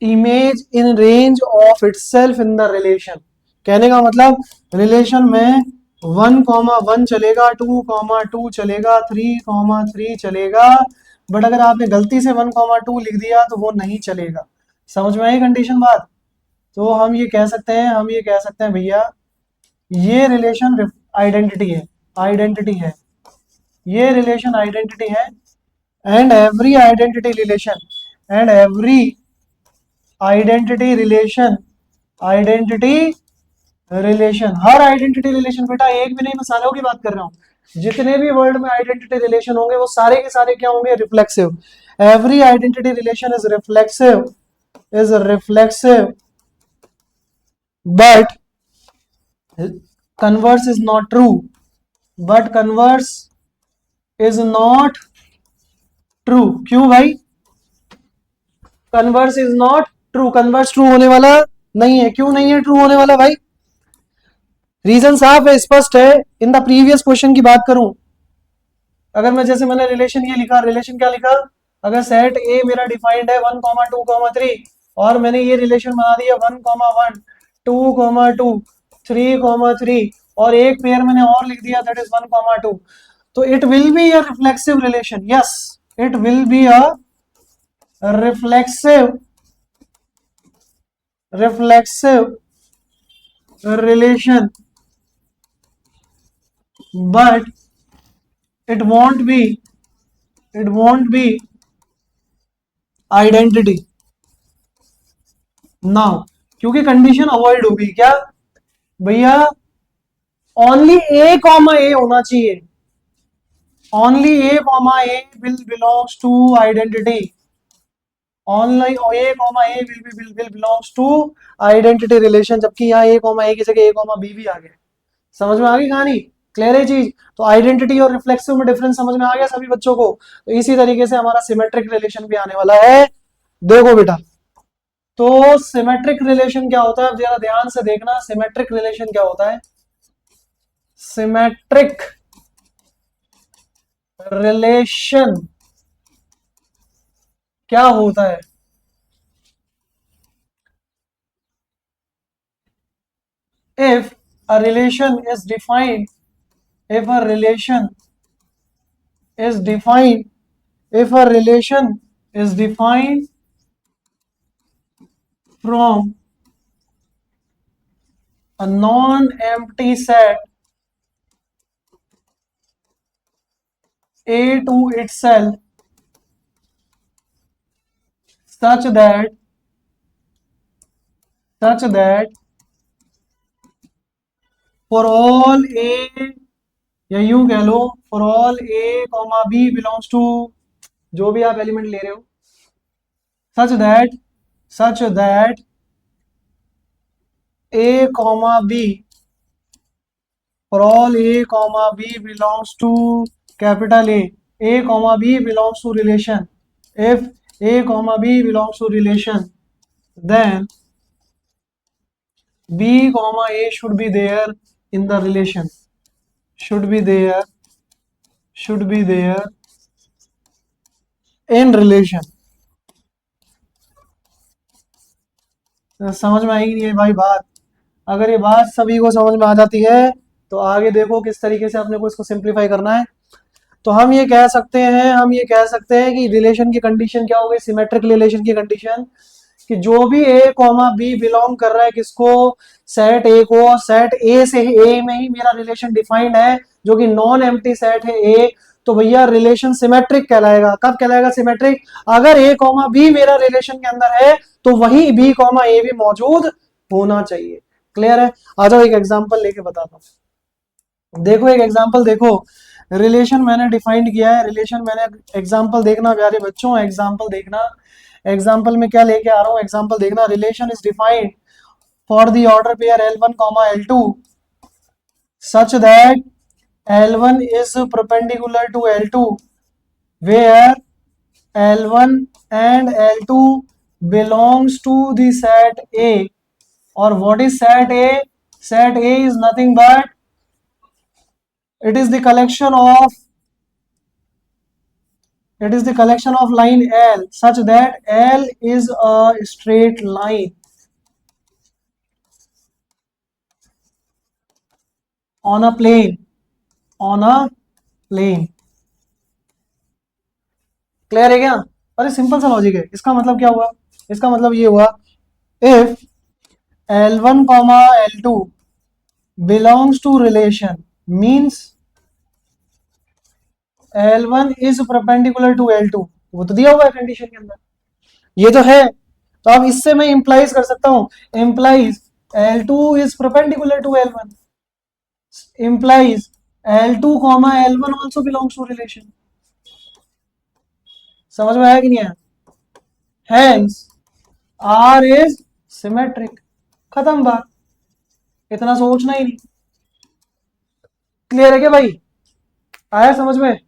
image in range of itself in the relation. कहने का मतलब रिलेशन में 1,1 चलेगा, 2,2 चलेगा, 3,3 चलेगा, बट अगर आपने गलती से 1,2 लिख दिया तो वो नहीं चलेगा। समझ में आई कंडीशन बात? तो हम ये कह सकते हैं, भैया ये रिलेशन आइडेंटिटी है, ये रिलेशन आइडेंटिटी है, and every identity relation, her identity relation, बेटा एक भी नहीं, मैं सारों की बात कर रहा हूं। जितने भी वर्ल्ड में आइडेंटिटी रिलेशन होंगे वो सारे के सारे क्या होंगे? Reflexive. Every identity relation is reflexive, but converse is not true, क्यों भाई? Converse is not true, converse true होने वाला नहीं है। क्यों नहीं है ट्रू होने वाला भाई? रीजन साफ है, स्पष्ट है। इन द प्रीवियस क्वेश्चन की बात करूं, अगर मैं जैसे मैंने रिलेशन ये लिखा, रिलेशन क्या लिखा? अगर सेट ए मेरा डिफाइंड है 1, 2, 3 और मैंने ये रिलेशन बना दिया 1, 1, 2, 2, 3, 3 और एक पेयर मैंने और लिख दिया दैट इज 1, 2, तो it will be a reflexive relation. Yes, it will be a reflexive relation, but it won't be identity now, क्योंकि कंडीशन अवॉइड होगी। क्या भैया? ओनली ए कॉमा ए होना चाहिए, only A comma A will belongs to identity, only A comma A will belongs to identity relation, जबकि यहाँ ए comma ए की जगह ए कॉमा बी भी आ गया। समझ में आ गई कहानी? क्लियर है चीज? तो आइडेंटिटी और रिफ्लेक्सिव में डिफरेंस समझ में आ गया सभी बच्चों को? तो इसी तरीके से हमारा सिमेट्रिक रिलेशन भी आने वाला है। देखो बेटा, तो सिमेट्रिक रिलेशन क्या होता है, जरा ध्यान से देखना। सिमेट्रिक रिलेशन क्या होता है? सिमेट्रिक रिलेशन क्या होता है? if a relation is defined if a relation is defined if a relation is defined from a non-empty set A to itself such that for all A, या यूं कह लो for all A, B belongs to जो भी आप element ले रहे हो, such that A, B, for all A, B belongs to capital A B belongs to relation. If A, B belongs to relation, then B, A should be there in the relation. Should be there in relation. समझ में आएगी ये भाई बात? अगर ये बात सभी को समझ में आ जाती है तो आगे देखो किस तरीके से अपने को इसको सिंप्लीफाई करना है। तो हम ये कह सकते हैं कि रिलेशन की कंडीशन क्या हो गई? सिमेट्रिक रिलेशन की कंडीशन कि जो भी A, B बिलोंग कर रहा है किसको? सेट A को, सेट A से A में ही मेरा रिलेशन डिफाइंड है जो कि नॉन एम्प्टी सेट है A, तो भैया रिलेशन सिमेट्रिक कहलाएगा। कब कहलाएगा सिमेट्रिक? अगर A, B मेरा रिलेशन के अंदर है तो वही B, A भी मौजूद होना चाहिए। क्लियर है? आ जाओ एक एग्जांपल लेके बताता हूं। देखो एक एग्जांपल देखो, रिलेशन मैंने डिफाइंड किया है, रिलेशन मैंने, एग्जांपल देखना प्यारे बच्चों, एग्जांपल देखना। एग्जांपल में क्या लेके आ रहा हूं, एग्जांपल देखना। Relation is defined for the order pair L1, L2 such that L1 is perpendicular to L2 where L1 and L2 belongs to the set A. Or what is set A? Set A is nothing but it is the collection of It is the collection of line L such that L is a straight line on a plane. Clear है क्या? अरे simple सा logic है. इसका मतलब क्या हुआ? इसका मतलब ये हुआ, if L1 comma L2 belongs to relation means L1 is perpendicular to L2. वो तो दिया हुआ है कंडीशन के अंदर, ये तो है. तो अब इससे मैं इंप्लाइज कर सकता हूं, implies L2 is perpendicular to L1, implies L2 comma L1 also belongs to relation. समझ में आया कि नहीं आया? Hence R is symmetric. खत्म बात, इतना सोचना ही नहीं. क्लियर है क्या भाई? आया समझ में?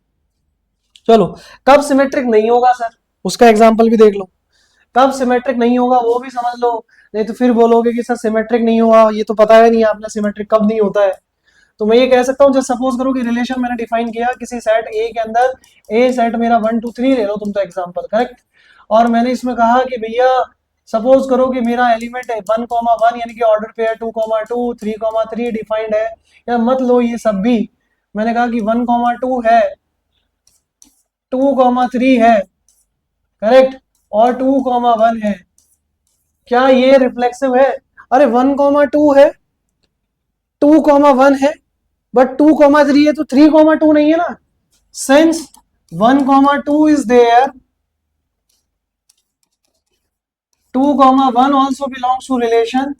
चलो, कब सिमेट्रिक नहीं होगा सर, उसका एग्जांपल भी देख लो. कब सिमेट्रिक नहीं होगा वो भी समझ लो, नहीं तो फिर बोलोगे कि सर सिमेट्रिक नहीं हुआ, ये तो पता है नहीं आपने सिमेट्रिक कब नहीं होता है. तो मैं ये कह सकता हूँ, जब सपोज करो कि रिलेशन मैंने डिफाइन किया किसी सेट ए के अंदर, ए सेट मेरा 1 2 3 ले लो तुम तो एग्जांपल, करेक्ट. और मैंने इसमें कहा कि भैया सपोज करो कि मेरा एलिमेंट है 1,1 यानी कि ऑर्डर पे है 2,2 3,3 डिफाइंड है, या मत लो ये सब भी. मैंने कहा कि 1,2 है, 2,3 है, करेक्ट, और 2,1 है. क्या ये रिफ्लेक्सिव है? अरे 1,2 है, 2,1 है, बट 2,3 है तो 3,2 नहीं है ना. Since 1,2 is there, 2,1 also belongs to relation,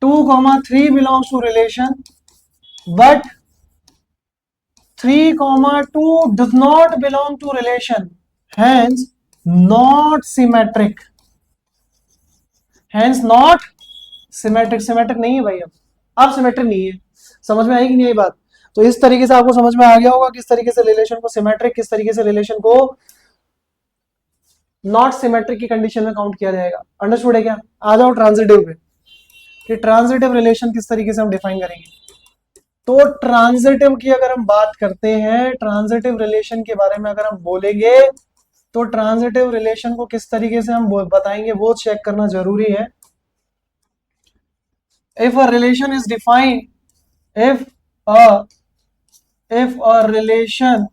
2,3 belongs to relation, but 3,2 does not belong to relation, hence not symmetric. Hence not symmetric. Symmetric नहीं है भाई. अब सिमेट्रिक नहीं है. समझ में आई कि नहीं आई बात? तो इस तरीके से आपको समझ में आ गया होगा किस तरीके से रिलेशन को सिमेट्रिक, किस तरीके से रिलेशन को नॉट सिमेट्रिक की कंडीशन में काउंट किया जाएगा. अंडरस्टूड है क्या? आ जाओ ट्रांजिटिव पे, कि ट्रांजिटिव रिलेशन किस तरीके से हम डिफाइन करेंगे. तो ट्रांजिटिव की अगर हम बात करते हैं, ट्रांजिटिव रिलेशन के बारे में अगर हम बोलेंगे, तो ट्रांजिटिव रिलेशन को किस तरीके से हम बताएंगे वो चेक करना जरूरी है. If a relation is defined, if a relation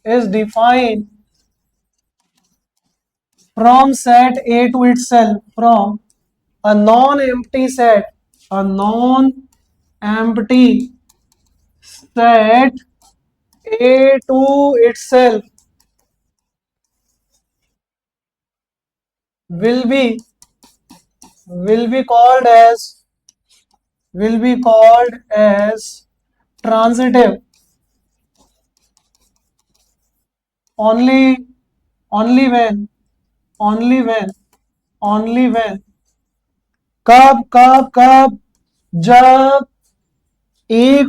is defined from set A to itself, from a non-empty set A to itself will be called as transitive only when कब जब A,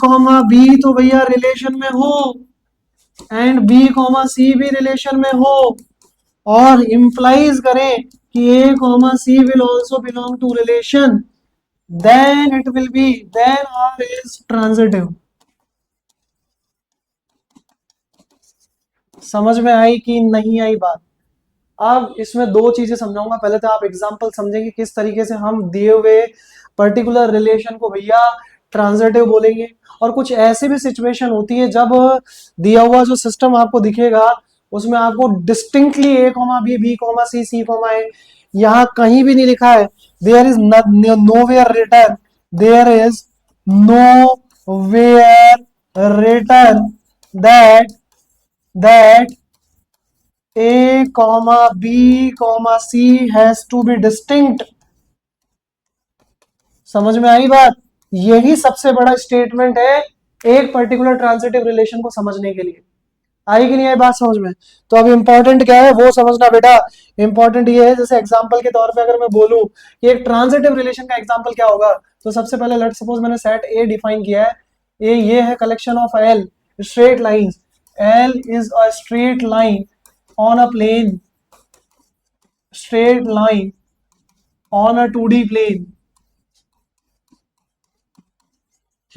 B तो भैया relation में हो and B, C भी relation में हो, और इंप्लाइज करें कि A, C will also belong to relation, then R is transitive. समझ में आई कि नहीं आई बात? अब इसमें दो चीजें समझाऊंगा. पहले तो आप एग्जांपल समझेंगे किस तरीके से हम दिए हुए पर्टिकुलर रिलेशन को भैया ट्रांजिटिव बोलेंगे. और कुछ ऐसी भी सिचुएशन होती है जब दिया हुआ जो सिस्टम आपको दिखेगा उसमें आपको distinctly A, B, C, C, A यहाँ कहीं भी नहीं लिखा है. There is nowhere return, there is nowhere return that A, B, C has to be distinct. समझ में आई बात? यही सबसे बड़ा स्टेटमेंट है एक पर्टिकुलर ट्रांजिटिव रिलेशन को समझने के लिए. आई कि नहीं आई बात समझ में? तो अब इंपॉर्टेंट क्या है वो समझना बेटा. इंपॉर्टेंट ये है, जैसे एग्जांपल के तौर पे अगर मैं बोलूं कि एक ट्रांजिटिव रिलेशन का एग्जांपल क्या होगा, तो सबसे पहले लेट्स सपोज मैंने सेट ए डिफाइन किया है. ये है collection of L straight lines. L is a straight line on a plane, straight line on a 2D plane.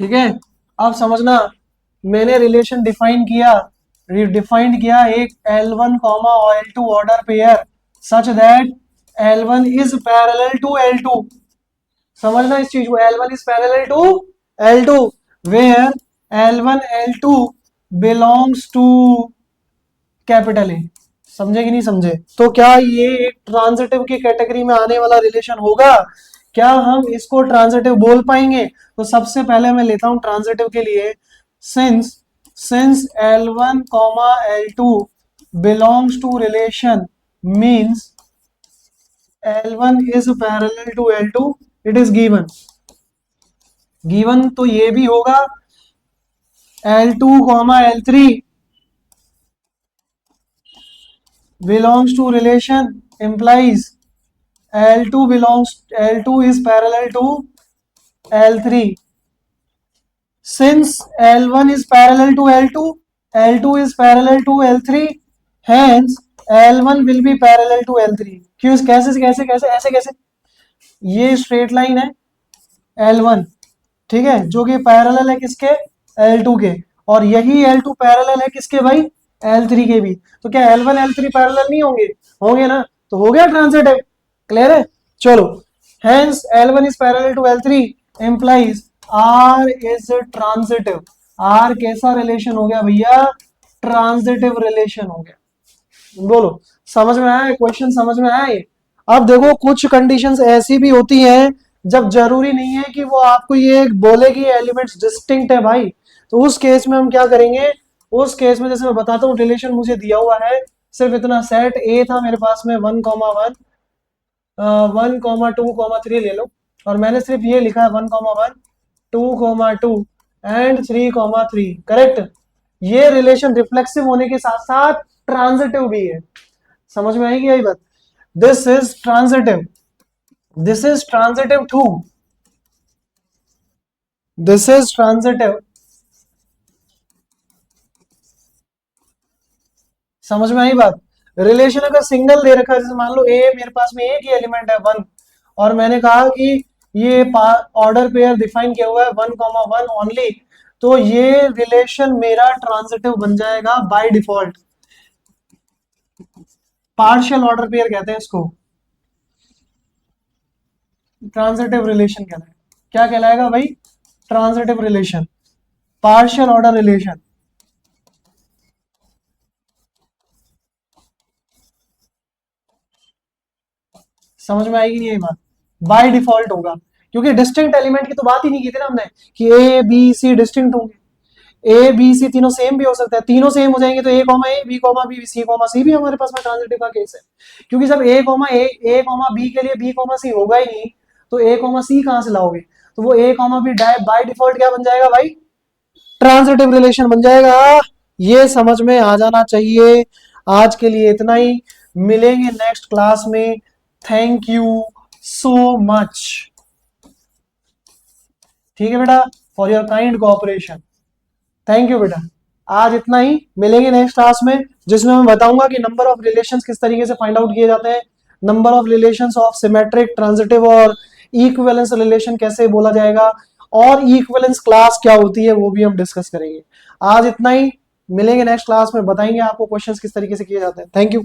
ठीक है, अब समझना मैंने रिलेशन डिफाइंड किया एक L1 comma L2 order pair such that L1 is parallel to L2। समझना इस चीज को, L1 is parallel to L2 where L1 L2 belongs to capital A. समझे कि नहीं समझे? तो क्या ये एक ट्रांजिटिव की कैटेगरी में आने वाला रिलेशन होगा? क्या हम इसको ट्रांजिटिव बोल पाएंगे? तो सबसे पहले मैं लेता हूं ट्रांजिटिव के लिए, since L1 comma L2 belongs to relation means L1 is parallel to L2, it is given तो ये भी होगा L2 comma L3 belongs to relation implies L2 is parallel to L3 since L1 is parallel to L2 is parallel to L3 hence L1 will be parallel to L3। क्यों? कैसे कैसे कैसे ऐसे कैसे? ये स्ट्रेट लाइन है L1, ठीक है, जो कि पैरेलल है किसके? L2 के, और यही L2 पैरेलल है किसके भाई? L3 के भी। तो क्या L1 L3 पैरेलल नहीं होंगे? होंगे ना, तो हो गया ट्रांजिटिव। क्लियर है? चलो, hence L1 is parallel to L3 implies R is transitive. R कैसा रिलेशन हो गया भैया? ट्रांजिटिव रिलेशन हो गया। बोलो, समझ में आया? क्वेश्चन समझ में आया? अब देखो, कुछ कंडीशंस ऐसी भी होती हैं जब जरूरी नहीं है कि वो आपको ये बोले कि एलिमेंट्स डिस्टिंक्ट है भाई। तो उस केस में हम क्या करेंगे? उस केस में जैसे मैं बताता हूँ, रिलेशन मुझे दिया हुआ है सिर्फ इतना, सेट ए था मेरे पास में 1,1 1,2,3 ले लो, और मैंने सिर्फ ये लिखा है 1,1 2,2 एंड 3,3। करेक्ट? ये रिलेशन रिफ्लेक्सिव होने के साथ साथ ट्रांजिटिव भी है। समझ में आएगी यही बात? This is transitive too, this is transitive. समझ में आई बात? रिलेशन अगर सिंगल दे रखा है, जैसे मान लो ए, मेरे पास में एक ही एलिमेंट है 1, और मैंने कहा कि ये ऑर्डर पेयर डिफाइन किया हुआ है 1,1 ओनली, तो ये रिलेशन मेरा ट्रांजिटिव बन जाएगा by default. Partial order pair कहते हैं इसको, ट्रांजिटिव रिलेशन कहलाएगा। क्या कहलाएगा भाई? Transitive relation, partial order relation. समझ में आएगी नहीं ये बात? बाय डिफॉल्ट होगा, क्योंकि डिस्टिंक्ट एलिमेंट की तो बात ही नहीं की थी ना हमने कि ए बी सी डिस्टिंक्ट होंगे। ए बी सी तीनों सेम भी हो सकता है, तीनों सेम हो जाएंगे तो ए comma A, B comma B, C comma सी भी हमारे पास में ट्रांजिटिव का केस है। क्योंकि जब ए कॉमा बी के लिए बी कॉमा सी होगा ही नहीं, तो ए कॉमा सी कहां से लाओगे? तो वो ए कॉमा बी बाय डिफॉल्ट क्या बन जाएगा भाई? ट्रांजिटिव रिलेशन बन जाएगा। ये समझ में आ जाना चाहिए। आज के लिए इतना ही, मिलेंगे नेक्स्ट क्लास में। Thank you so much. ठीक है बेटा, for your kind cooperation. Thank you बेटा। आज इतना ही, मिलेंगे नेक्स्ट क्लास में, जिसमें मैं बताऊंगा कि नंबर ऑफ रिलेशंस किस तरीके से फाइंड आउट किए जाते हैं, number of relations of symmetric, transitive और इक्विवेलेंस रिलेशन कैसे बोला जाएगा, और इक्विवेलेंस क्लास क्या होती है वो भी हम डिस्कस करेंगे। आज इतना ही, मिलेंगे नेक्स्ट क्लास में, बताएंगे आपको क्वेश्चंस किस तरीके से किए जाते हैं। Thank you.